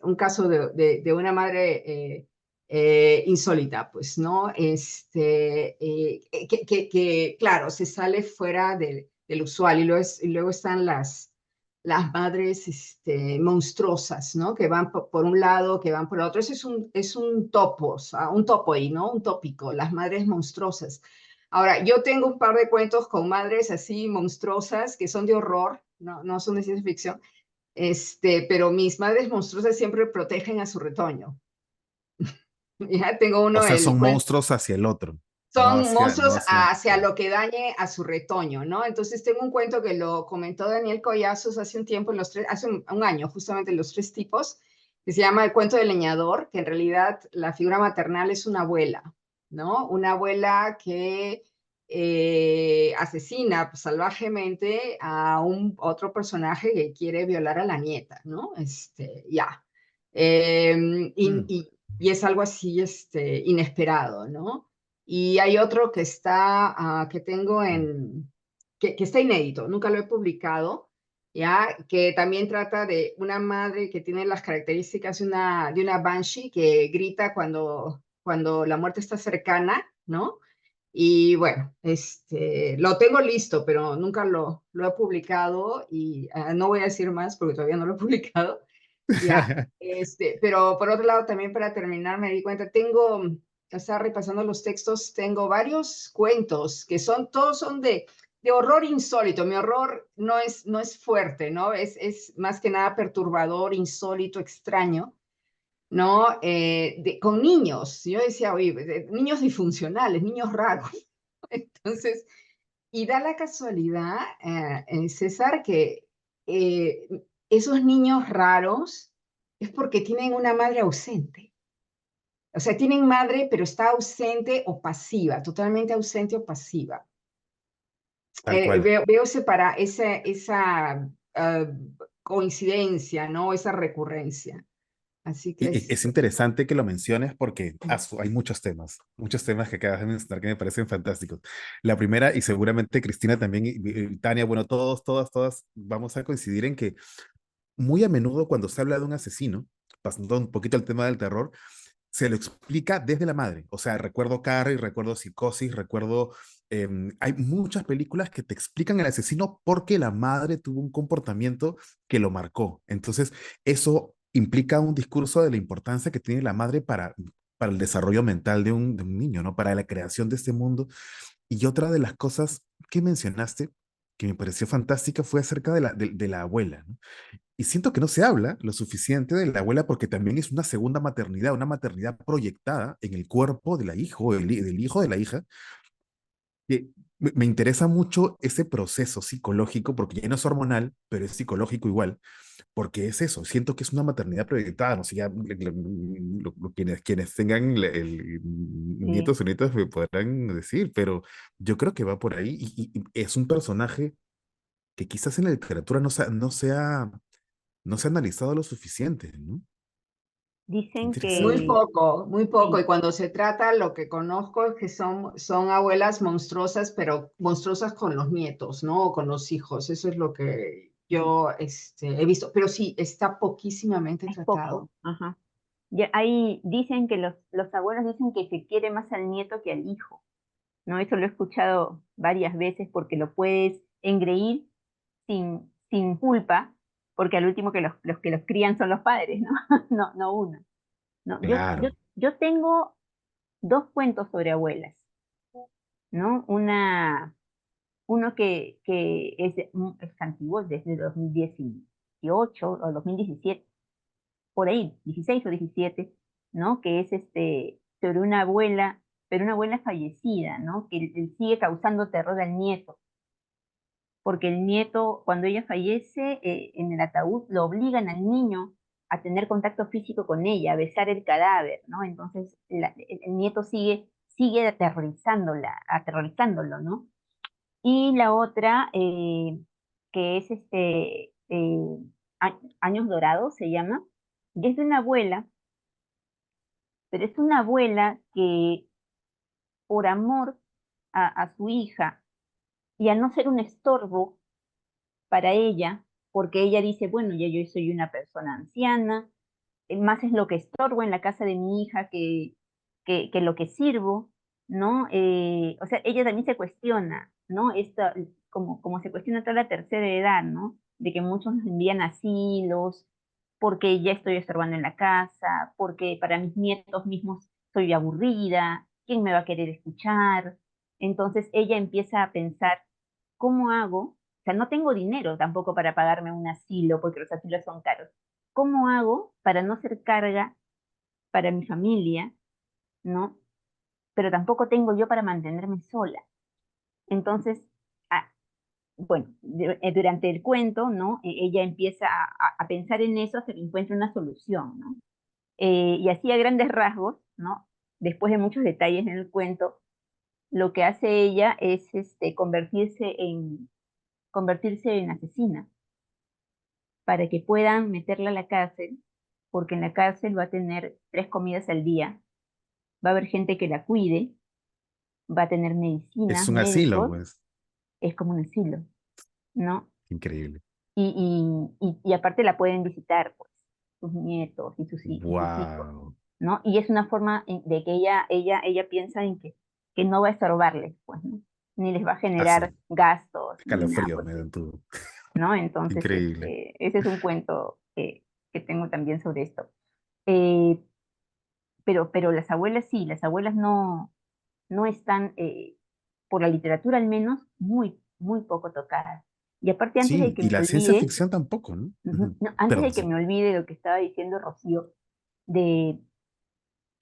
un caso de una madre insólita, pues, ¿no? Claro, se sale fuera del usual y luego están las madres monstruosas, ¿no? Que van por un lado, que van por el otro. Ese es un topo, o sea, un topo ahí, ¿no? Un tópico, las madres monstruosas. Ahora, yo tengo un par de cuentos con madres así monstruosas que son de horror, no son de ciencia ficción, pero mis madres monstruosas siempre protegen a su retoño. Ya tengo O uno, sea, son monstruos hacia el otro, son no monstruos hacia... hacia lo que dañe a su retoño, ¿no? Entonces tengo un cuento que lo comentó Daniel Collazos hace un tiempo, hace un año, justamente en Los Tres Tipos, que se llama El cuento del leñador, que en realidad la figura maternal es una abuela, ¿no? Una abuela que asesina salvajemente a otro personaje que quiere violar a la nieta, ¿no? Ya. Mm. Y es algo así, inesperado, ¿no? Y hay otro que tengo que está inédito, nunca lo he publicado, ¿ya? Que también trata de una madre que tiene las características de una banshee que grita cuando la muerte está cercana, ¿no? Y bueno, lo tengo listo, pero nunca lo he publicado y no voy a decir más porque todavía no lo he publicado, ¿ya? Pero por otro lado, también para terminar, me di cuenta, estaba repasando los textos, tengo varios cuentos que todos son de horror insólito. Mi horror no es fuerte, ¿no? Es más que nada perturbador, insólito, extraño, ¿no? Con niños. Yo decía, oye, niños disfuncionales, niños raros. Entonces, y da la casualidad, César, que eh, esos niños raros es porque tienen una madre ausente. O sea, tienen madre, pero está ausente o pasiva, totalmente ausente o pasiva. Tal cual. Veo esa coincidencia, ¿no? Esa recurrencia. Así que Es interesante que lo menciones porque hay muchos temas que acabas de mencionar que me parecen fantásticos. La primera, y seguramente Cristina también, y Tania, bueno, todas vamos a coincidir en que muy a menudo cuando se habla de un asesino, pasando un poquito al tema del terror, se lo explica desde la madre. O sea, recuerdo Carrie, recuerdo Psicosis, recuerdo... hay muchas películas que te explican el asesino porque la madre tuvo un comportamiento que lo marcó. Entonces, eso implica un discurso de la importancia que tiene la madre para el desarrollo mental de un niño, ¿no? Para la creación de este mundo. Y otra de las cosas que mencionaste, que me pareció fantástica, fue acerca de la abuela, ¿no? Y siento que no se habla lo suficiente de la abuela porque también es una segunda maternidad, una maternidad proyectada en el cuerpo de la hija o del hijo de la hija. Que me interesa mucho ese proceso psicológico, porque ya no es hormonal, pero es psicológico igual, porque es eso, siento que es una maternidad proyectada, no sé, ya quienes tengan Sí. nietos o nietas me podrán decir, pero yo creo que va por ahí y es un personaje que quizás en la literatura no se ha analizado lo suficiente, ¿no? Qué Dicen interesante. que muy poco. sí, Y cuando se trata, lo que conozco es que son abuelas monstruosas, pero monstruosas con los nietos, ¿no? O con los hijos. Eso es lo que yo he visto. Pero sí, está poquísimamente es tratado. poco. Ajá. Ya ahí dicen que los abuelos dicen que se quiere más al nieto que al hijo, ¿no? Eso lo he escuchado varias veces porque lo puedes engreír sin culpa, porque al último los que los crían son los padres, ¿no? No uno. No, Claro, yo tengo dos cuentos sobre abuelas, ¿no? Uno que es antiguo, desde 2018 o 2017, por ahí, 16 o 17, ¿no? Que es sobre una abuela, pero una abuela fallecida, ¿no? Que él sigue causando terror al nieto, porque el nieto, cuando ella fallece, en el ataúd lo obligan al niño a tener contacto físico con ella, a besar el cadáver, ¿no? Entonces el nieto sigue aterrorizándolo, ¿no? Y la otra, que es Años Dorados, se llama, y es de una abuela, pero es una abuela que por amor a su hija y a no ser un estorbo para ella, porque ella dice, bueno, ya yo soy una persona anciana, más es lo que estorbo en la casa de mi hija que lo que sirvo, ¿no? O sea, ella también se cuestiona, ¿no? Como se cuestiona toda la tercera edad, ¿no? De que muchos nos envían a asilos, porque ya estoy estorbando en la casa, porque para mis nietos mismos soy aburrida, ¿quién me va a querer escuchar? Entonces ella empieza a pensar, ¿cómo hago? O sea, no tengo dinero tampoco para pagarme un asilo, porque los asilos son caros. ¿Cómo hago para no ser carga para mi familia, ¿no? Pero tampoco tengo yo para mantenerme sola. Entonces, ah, bueno, durante el cuento, ¿no? Ella empieza a pensar en eso hasta que encuentra una solución, ¿no? Y así a grandes rasgos, ¿no? Después de muchos detalles en el cuento, lo que hace ella es convertirse en asesina para que puedan meterla a la cárcel, porque en la cárcel va a tener 3 comidas al día, va a haber gente que la cuide, va a tener es medicinas, un asilo, médicos, pues. es como un asilo, ¿no? Increíble. Y aparte la pueden visitar, pues, sus nietos y sus hijos, Wow. ¿no? Y es una forma de que ella piensa en que no va a estorbarles, pues, ¿no? Ni les va a generar Así, gastos, ni nada escalofríos por me el dan estilo, todo. ¿no? Entonces, Increíble. ese es un cuento que tengo también sobre esto. Eh, pero las abuelas sí, las abuelas no están, por la literatura al menos, muy poco tocadas. Y aparte, antes de Sí, que y me la ciencia olvide, ficción tampoco, ¿no? ujú, Ujú. no, antes Perdón, de que sí. me olvide lo que estaba diciendo Rocío, de,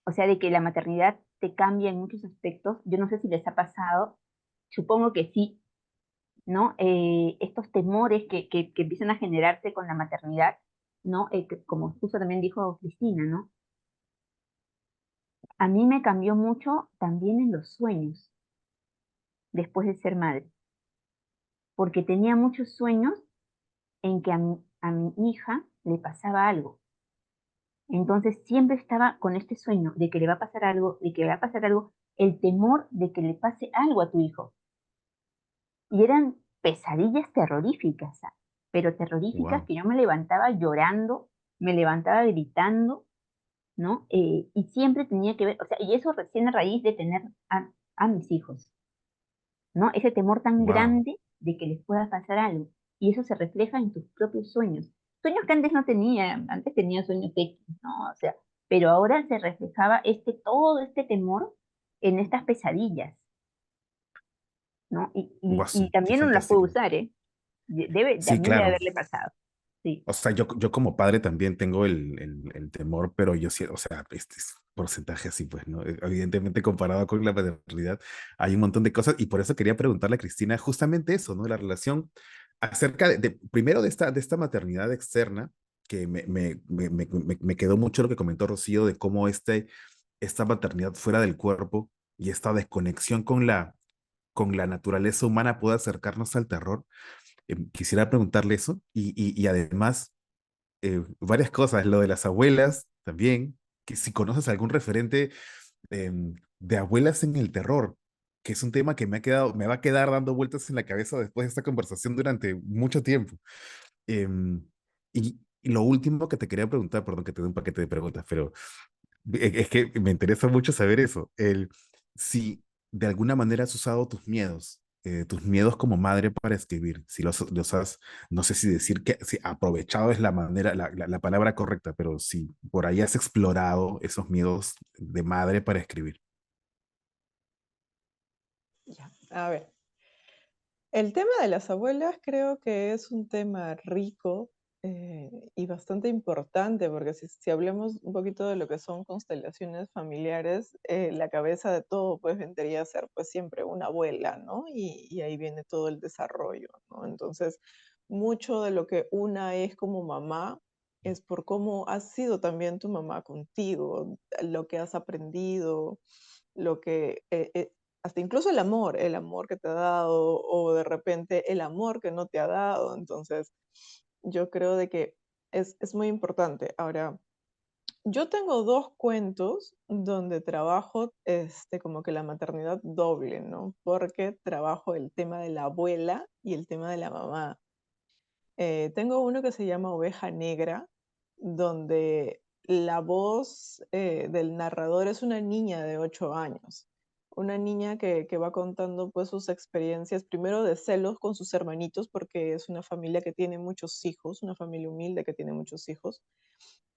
o sea, de que la maternidad te cambia en muchos aspectos, yo no sé si les ha pasado, supongo que sí, ¿no? Estos temores que empiezan a generarse con la maternidad, ¿no? Como justo también dijo Cristina, ¿no? A mí me cambió mucho también en los sueños después de ser madre, porque tenía muchos sueños en que a mi hija le pasaba algo, Entonces siempre estaba con este sueño de que le va a pasar algo, de que le va a pasar algo, el temor de que le pase algo a tu hijo. Y eran pesadillas terroríficas, pero terroríficas, Wow. que yo me levantaba llorando, me levantaba gritando, ¿no? Y siempre tenía que ver, o sea, y eso recién a raíz de tener a mis hijos, ¿no? Ese temor tan Wow. grande de que les pueda pasar algo. Y eso se refleja en tus propios sueños. Sueños que antes no tenía, antes tenía sueños X, ¿no? O sea, pero ahora se reflejaba todo este temor en estas pesadillas, ¿no? Y Qué también uno las puede fantástico. usar, ¿eh? Sí, También debe claro. haberle pasado. Sí, O sea, yo como padre también tengo el temor, pero yo sí, o sea, este es porcentaje así, pues, ¿no? Evidentemente, comparado con la maternidad, hay un montón de cosas, y por eso quería preguntarle a Cristina justamente eso, ¿no? La relación acerca primero de esta maternidad externa, que me quedó mucho lo que comentó Rocío, de cómo esta maternidad fuera del cuerpo y esta desconexión con la naturaleza humana puede acercarnos al terror. Quisiera preguntarle eso, y además varias cosas, lo de las abuelas también, que si conoces algún referente de abuelas en el terror, que es un tema que me va a quedar dando vueltas en la cabeza después de esta conversación durante mucho tiempo. Y lo último que te quería preguntar, perdón que te dé un paquete de preguntas, pero es que me interesa mucho saber eso, si de alguna manera has usado tus miedos como madre para escribir, si los has, no sé si decir que si aprovechado es la manera, la palabra correcta, pero si por ahí has explorado esos miedos de madre para escribir. Ya, a ver. El tema de las abuelas creo que es un tema rico y bastante importante, porque si hablemos un poquito de lo que son constelaciones familiares, la cabeza de todo pues vendría a ser pues siempre una abuela, ¿no? Y ahí viene todo el desarrollo, ¿no? Entonces, mucho de lo que una es como mamá es por cómo ha sido también tu mamá contigo, lo que has aprendido, lo que hasta incluso el amor que te ha dado o de repente el amor que no te ha dado. Entonces, yo creo de que es muy importante. Ahora, yo tengo dos cuentos donde trabajo como que la maternidad doble, ¿no? Porque trabajo el tema de la abuela y el tema de la mamá. Tengo uno que se llama Oveja Negra, donde la voz del narrador es una niña de 8 años. Una niña que va contando pues sus experiencias, primero de celos con sus hermanitos, porque es una familia que tiene muchos hijos, una familia humilde que tiene muchos hijos,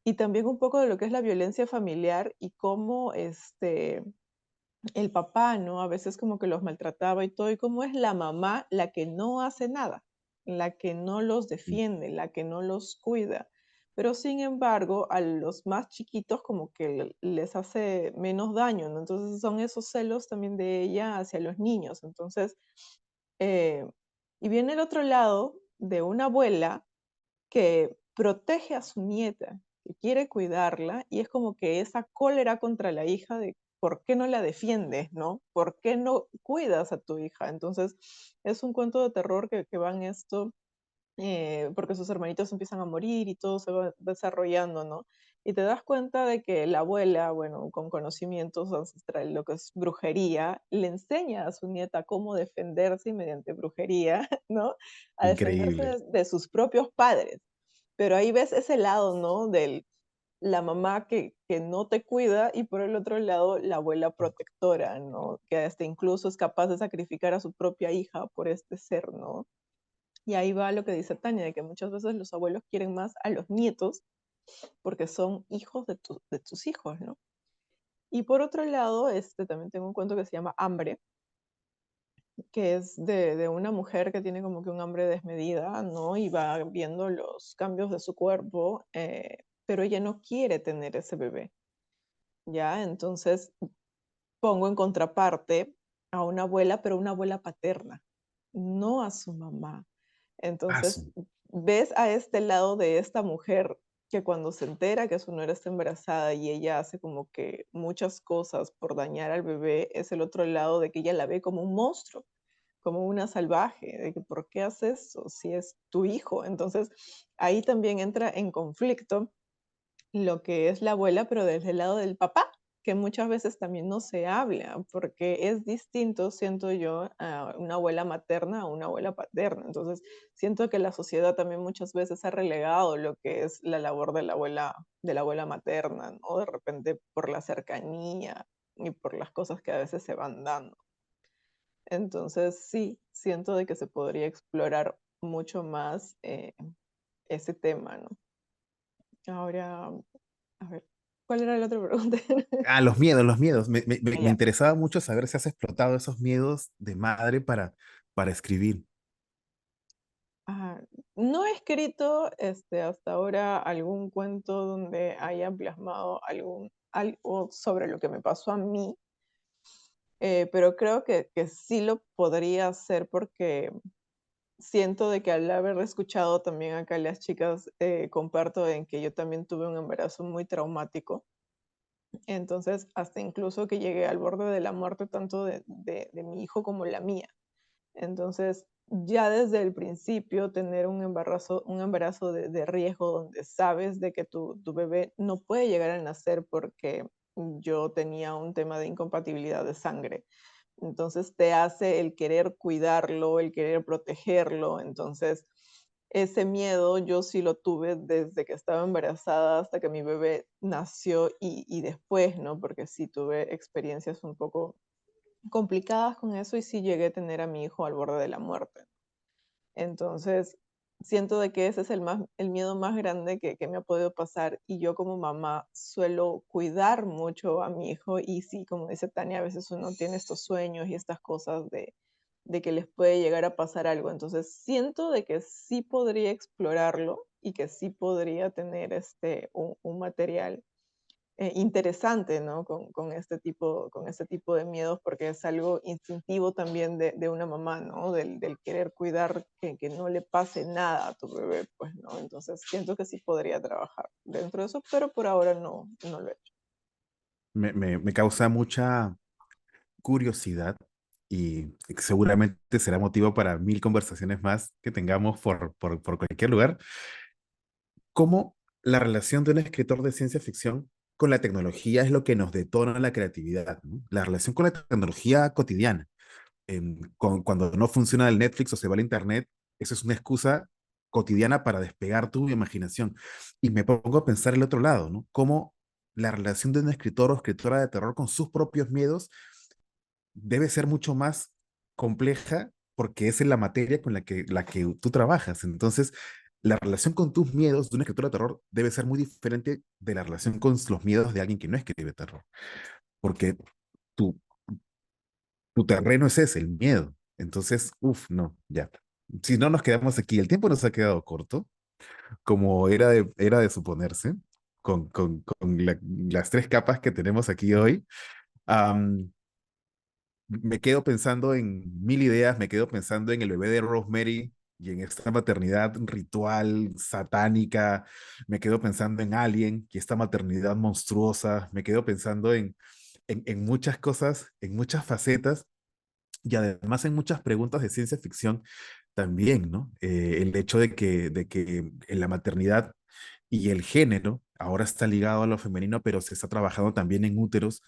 y también un poco de lo que es la violencia familiar y cómo el papá, ¿no? A veces como que los maltrataba y todo, y cómo es la mamá la que no hace nada, la que no los defiende, la que no los cuida. Pero sin embargo, a los más chiquitos como que les hace menos daño, ¿no? Entonces son esos celos también de ella hacia los niños. Entonces, eh, y viene el otro lado de una abuela que protege a su nieta, que quiere cuidarla, y es como que esa cólera contra la hija de por qué no la defiendes, ¿no? ¿Por qué no cuidas a tu hija? Entonces, es un cuento de terror que va en esto, porque sus hermanitos empiezan a morir y todo se va desarrollando, ¿no? Y te das cuenta de que la abuela, bueno, con conocimientos ancestrales, lo que es brujería, le enseña a su nieta cómo defenderse mediante brujería, ¿no? A defenderse Increíble, de sus propios padres. Pero ahí ves ese lado, ¿no? De la mamá que no te cuida y por el otro lado la abuela protectora, ¿no? Que hasta incluso es capaz de sacrificar a su propia hija por este ser, ¿no? Y ahí va lo que dice Tania, de que muchas veces los abuelos quieren más a los nietos porque son hijos de tus hijos, ¿no? Y por otro lado, también tengo un cuento que se llama Hambre, que es de una mujer que tiene como que un hambre desmedida, ¿no? Y va viendo los cambios de su cuerpo, pero ella no quiere tener ese bebé, ¿ya? Entonces pongo en contraparte a una abuela, pero una abuela paterna, no a su mamá. Entonces, paso. ves a este lado de esta mujer que cuando se entera que su nuera está embarazada y ella hace como que muchas cosas por dañar al bebé, es el otro lado de que ella la ve como un monstruo, como una salvaje, de que ¿por qué haces eso si es tu hijo? Entonces, ahí también entra en conflicto lo que es la abuela, pero desde el lado del papá, que muchas veces también no se habla, porque es distinto, siento yo, a una abuela materna a una abuela paterna. Entonces, siento que la sociedad también muchas veces ha relegado lo que es la labor de la abuela materna, ¿no? De repente por la cercanía y por las cosas que a veces se van dando. Entonces, sí, siento de que se podría explorar mucho más ese tema, ¿no? Ahora, a ver, ¿cuál era la otra pregunta? Ah, los miedos, los miedos. Me Ya. interesaba mucho saber si has explotado esos miedos de madre para escribir. Ah, no he escrito hasta ahora algún cuento donde haya plasmado algo sobre lo que me pasó a mí, pero creo que sí lo podría hacer porque siento de que al haber escuchado también acá las chicas, comparto en que yo también tuve un embarazo muy traumático. Entonces, hasta incluso que llegué al borde de la muerte tanto de mi hijo como la mía. Entonces, ya desde el principio tener un embarazo de riesgo donde sabes de que tu bebé no puede llegar a nacer porque yo tenía un tema de incompatibilidad de sangre. Entonces te hace el querer cuidarlo, el querer protegerlo. Entonces, ese miedo yo sí lo tuve desde que estaba embarazada hasta que mi bebé nació y después, ¿no? Porque sí tuve experiencias un poco complicadas con eso y sí llegué a tener a mi hijo al borde de la muerte. Entonces, siento de que ese es el miedo más grande que me ha podido pasar y yo como mamá suelo cuidar mucho a mi hijo y sí, como dice Tania, a veces uno tiene estos sueños y estas cosas de que les puede llegar a pasar algo. Entonces, siento de que sí podría explorarlo y que sí podría tener un material interesante, ¿no? Con este tipo de miedos, porque es algo instintivo también de una mamá, ¿no? Del querer cuidar que no le pase nada a tu bebé, pues, ¿no? Entonces siento que sí podría trabajar dentro de eso, pero por ahora no lo he hecho. Me causa mucha curiosidad y seguramente será motivo para mil conversaciones más que tengamos por cualquier lugar. ¿Cómo la relación de un escritor de ciencia ficción con la tecnología es lo que nos detona la creatividad, ¿no? La relación con la tecnología cotidiana. Cuando no funciona el Netflix o se va al Internet, eso es una excusa cotidiana para despegar tu imaginación. Y me pongo a pensar el otro lado, ¿no? Cómo la relación de un escritor o escritora de terror con sus propios miedos debe ser mucho más compleja porque es en la materia con la que tú trabajas. Entonces, la relación con tus miedos de una escritora de terror debe ser muy diferente de la relación con los miedos de alguien que no escribe terror, porque tu, tu terreno es ese, el miedo. Entonces, uff, no, ya. Si no nos quedamos aquí, el tiempo nos ha quedado corto, como era de suponerse, con las tres capas que tenemos aquí hoy. Am, Me quedo pensando en mil ideas, me quedo pensando en el bebé de Rosemary y en esta maternidad ritual, satánica, me quedo pensando en Alien y esta maternidad monstruosa, me quedo pensando en muchas cosas, en muchas facetas y además en muchas preguntas de ciencia ficción también, ¿no? El hecho de que en la maternidad y el género ahora está ligado a lo femenino, pero se está trabajando también en úteros,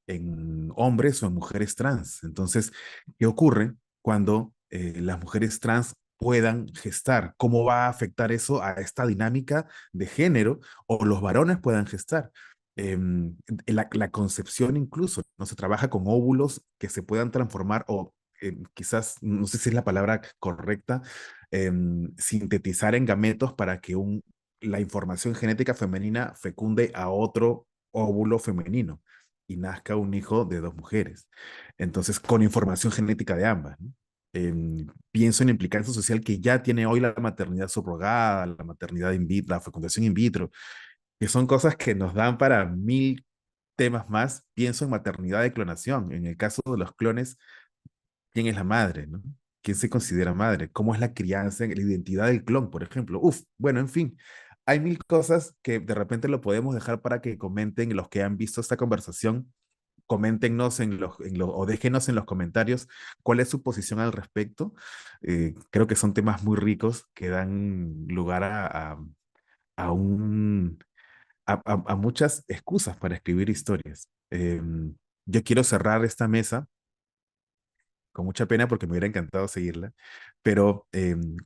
en hombres o en mujeres trans. Entonces, ¿qué ocurre cuando las mujeres trans puedan gestar? ¿Cómo va a afectar eso a esta dinámica de género o los varones puedan gestar? La concepción incluso, no se trabaja con óvulos que se puedan transformar o quizás, no sé si es la palabra correcta, sintetizar en gametos para que la información genética femenina fecunde a otro óvulo femenino y nazca un hijo de dos mujeres. Entonces, con información genética de ambas, ¿no? Pienso en la implicancia social que ya tiene hoy la maternidad subrogada, la maternidad in vitro, la fecundación in vitro, que son cosas que nos dan para mil temas más. Pienso en maternidad de clonación. En el caso de los clones, ¿quién es la madre, no? ¿Quién se considera madre? ¿Cómo es la crianza, la identidad del clon, por ejemplo? Uf, bueno, en fin, hay mil cosas que de repente lo podemos dejar para que comenten los que han visto esta conversación. Coméntenos o déjenos en los comentarios cuál es su posición al respecto. Creo que son temas muy ricos que dan lugar a un a muchas excusas para escribir historias. Yo quiero cerrar esta mesa con mucha pena porque me hubiera encantado seguirla, pero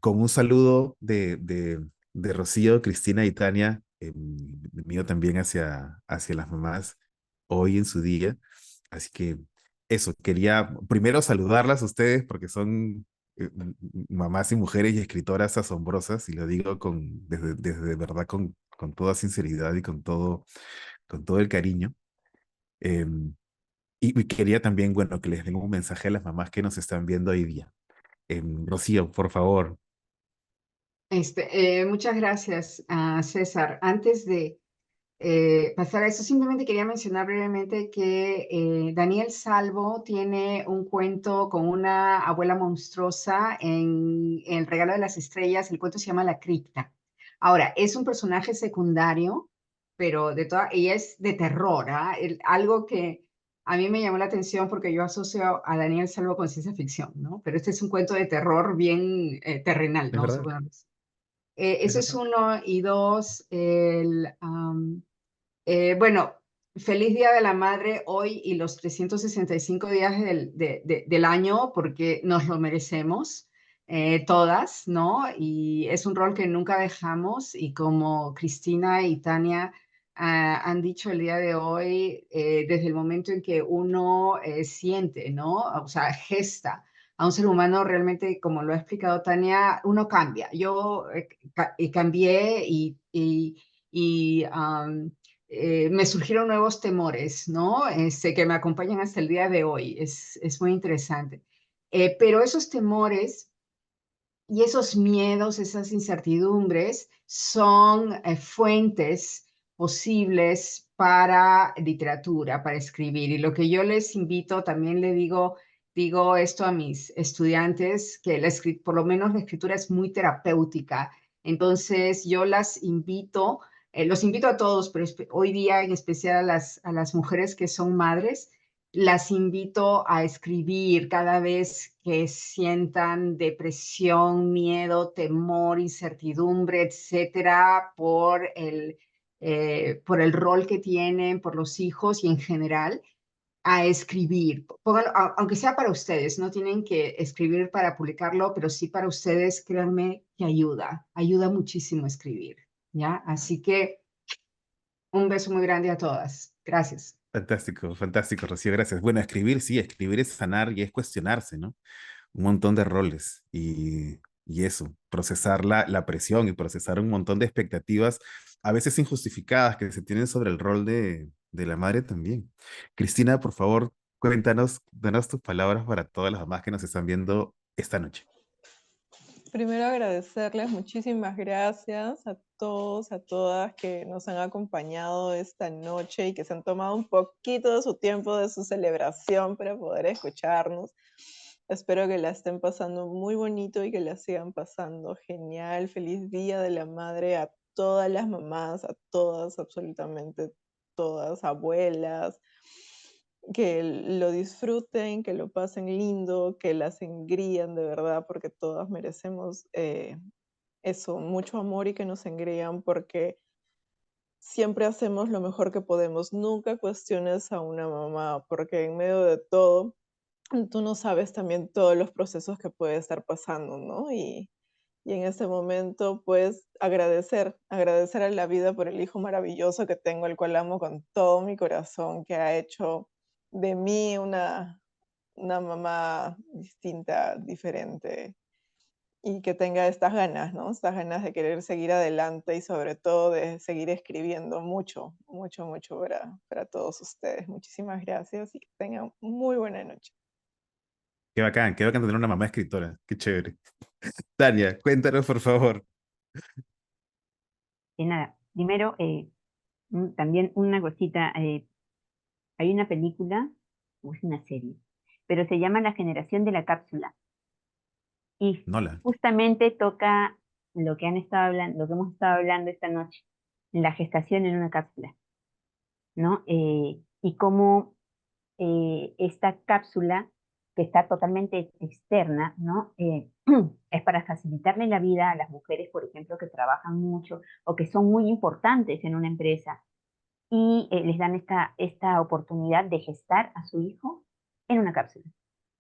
con un saludo de Rocío, Cristina y Tania, mío también hacia las mamás hoy en su día. Así que eso, quería primero saludarlas a ustedes porque son mamás y mujeres y escritoras asombrosas, y lo digo desde verdad con toda sinceridad y con todo el cariño. Em, y quería también, bueno, que les den un mensaje a las mamás que nos están viendo hoy día. Rocío, por favor. Muchas gracias, César. Antes de pasar a eso, simplemente quería mencionar brevemente que Daniel Salvo tiene un cuento con una abuela monstruosa en El regalo de las estrellas. El cuento se llama La cripta. Ahora, es un personaje secundario, pero ella es de terror, ¿ah? Algo que a mí me llamó la atención porque yo asocio a Daniel Salvo con ciencia ficción, ¿no? Pero este es un cuento de terror bien terrenal, Es ¿no? verdad, es Eso es verdad. uno. Y dos, bueno, feliz Día de la Madre hoy y los 365 días del año, porque nos lo merecemos, todas, ¿no? Y es un rol que nunca dejamos, y como Cristina y Tania han dicho el día de hoy, desde el momento en que uno siente, ¿no? O sea, gesta a un ser humano, realmente, como lo ha explicado Tania, uno cambia. Yo cambié y me surgieron nuevos temores, ¿no? Que me acompañan hasta el día de hoy. Es muy interesante. Pero esos temores y esos miedos, esas incertidumbres, son fuentes posibles para literatura, para escribir. Y lo que yo les invito, también digo esto a mis estudiantes, que por lo menos la escritura es muy terapéutica. Entonces, yo los invito a todos, pero hoy día en especial a las mujeres que son madres, las invito a escribir cada vez que sientan depresión, miedo, temor, incertidumbre, etcétera, por el rol que tienen, por los hijos y en general, a escribir. Aunque sea para ustedes, no tienen que escribir para publicarlo, pero sí para ustedes, créanme que ayuda muchísimo escribir, ¿ya? Así que un beso muy grande a todas. Gracias. Fantástico, fantástico, Rocío, gracias. Bueno, escribir, sí, escribir es sanar y es cuestionarse, ¿no? Un montón de roles y eso, procesar la presión y procesar un montón de expectativas, a veces injustificadas, que se tienen sobre el rol de la madre también. Cristina, por favor, cuéntanos, danos tus palabras para todas las mamás que nos están viendo esta noche. Primero agradecerles, muchísimas gracias a todos, a todas que nos han acompañado esta noche y que se han tomado un poquito de su tiempo de su celebración para poder escucharnos. Espero que la estén pasando muy bonito y que la sigan pasando genial. Feliz Día de la Madre a todas las mamás, a todas, absolutamente todas, abuelas, que lo disfruten, que lo pasen lindo, que las engrían de verdad, porque todas merecemos eso, mucho amor, y que nos engrían porque siempre hacemos lo mejor que podemos. Nunca cuestiones a una mamá, porque en medio de todo, tú no sabes también todos los procesos que puede estar pasando, ¿no? Y en ese momento, pues, agradecer a la vida por el hijo maravilloso que tengo, el cual amo con todo mi corazón, que ha hecho de mí una mamá distinta, diferente, y que tenga estas ganas, ¿no? Estas ganas de querer seguir adelante y sobre todo de seguir escribiendo mucho, mucho, mucho para todos ustedes. Muchísimas gracias y que tengan muy buena noche. Qué bacán tener una mamá escritora, qué chévere. Tania, cuéntanos, por favor. Nada, primero, también una cosita, hay una película, o es una serie, pero se llama La generación de la cápsula, y Nola. justamente toca lo que han estado hablando, lo que hemos estado hablando esta noche, la gestación en una cápsula, ¿no? Y cómo esta cápsula, que está totalmente externa, ¿no? Es para facilitarle la vida a las mujeres, por ejemplo, que trabajan mucho o que son muy importantes en una empresa, y les dan esta oportunidad de gestar a su hijo en una cápsula,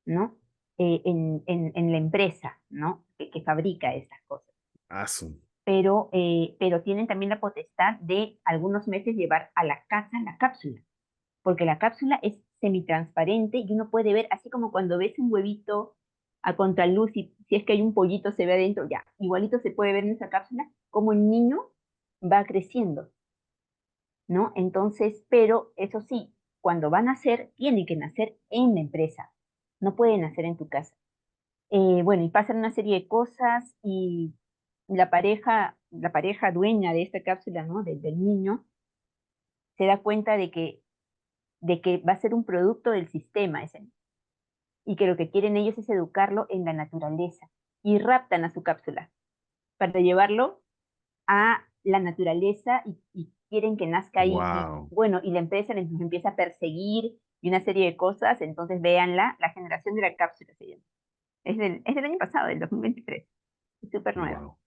¿no? En la empresa, ¿no? Que fabrica estas cosas. Asu. Pero tienen también la potestad de algunos meses llevar a la casa la cápsula, porque la cápsula es semitransparente y uno puede ver, así como cuando ves un huevito a contraluz y si es que hay un pollito se ve adentro, ya, igualito se puede ver en esa cápsula como el niño va creciendo, ¿no? Entonces, pero eso sí, cuando van a nacer, tienen que nacer en la empresa, no pueden nacer en tu casa. Bueno, y pasan una serie de cosas y la pareja dueña de esta cápsula, ¿no? Del niño, se da cuenta de que va a ser un producto del sistema ese, y que lo que quieren ellos es educarlo en la naturaleza, y raptan a su cápsula para llevarlo a la naturaleza y quieren que nazca ahí. Y Wow. bueno, y la empresa les empieza a perseguir y una serie de cosas, entonces véanla, La generación de la cápsula se llama. Es del año pasado, del 2023. Es súper nueva, Wow.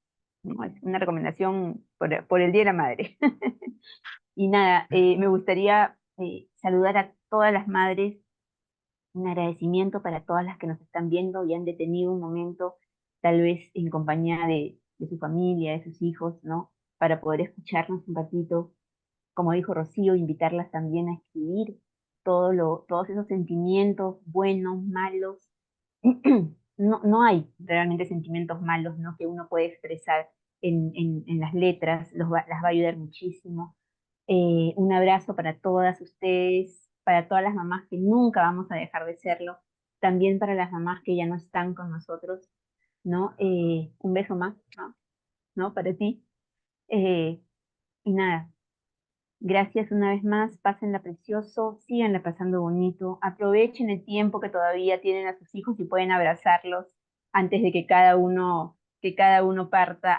¿no? Es una recomendación por el Día de la Madre. Y nada, me gustaría saludar a todas las madres, un agradecimiento para todas las que nos están viendo y han detenido un momento, tal vez en compañía de su familia, de sus hijos, ¿no? Para poder escucharnos un ratito. Como dijo Rocío, invitarlas también a escribir todos esos sentimientos buenos, malos. No hay realmente sentimientos malos, ¿no? Que uno puede expresar en las letras, las va a ayudar muchísimo. Un abrazo para todas ustedes, para todas las mamás que nunca vamos a dejar de serlo, también para las mamás que ya no están con nosotros, ¿no? Un beso más, ¿no? ¿No? Para ti. Eh, y nada, gracias una vez más, pásenla precioso, síganla pasando bonito, aprovechen el tiempo que todavía tienen a sus hijos y pueden abrazarlos antes de que cada uno parta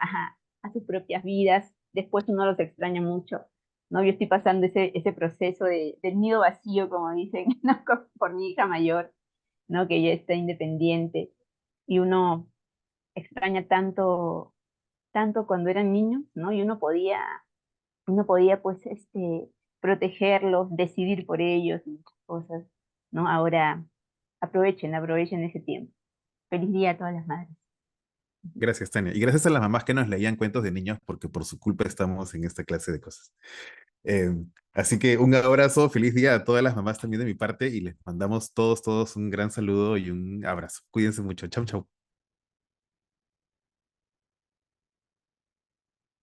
a sus propias vidas. Después uno los extraña mucho, ¿no? Yo estoy pasando ese proceso del nido vacío, como dicen, ¿no? Por mi hija mayor, ¿no? Que ya está independiente y uno extraña tanto, tanto cuando eran niños, ¿no? Y uno podía pues protegerlos, decidir por ellos y muchas cosas, ¿no? Ahora aprovechen ese tiempo. Feliz día a todas las madres. Gracias, Tania. Y gracias a las mamás que nos leían cuentos de niños, porque por su culpa estamos en esta clase de cosas. Eh, Así que un abrazo, feliz día a todas las mamás también de mi parte y les mandamos todos un gran saludo y un abrazo. Cuídense mucho. Chau, chau.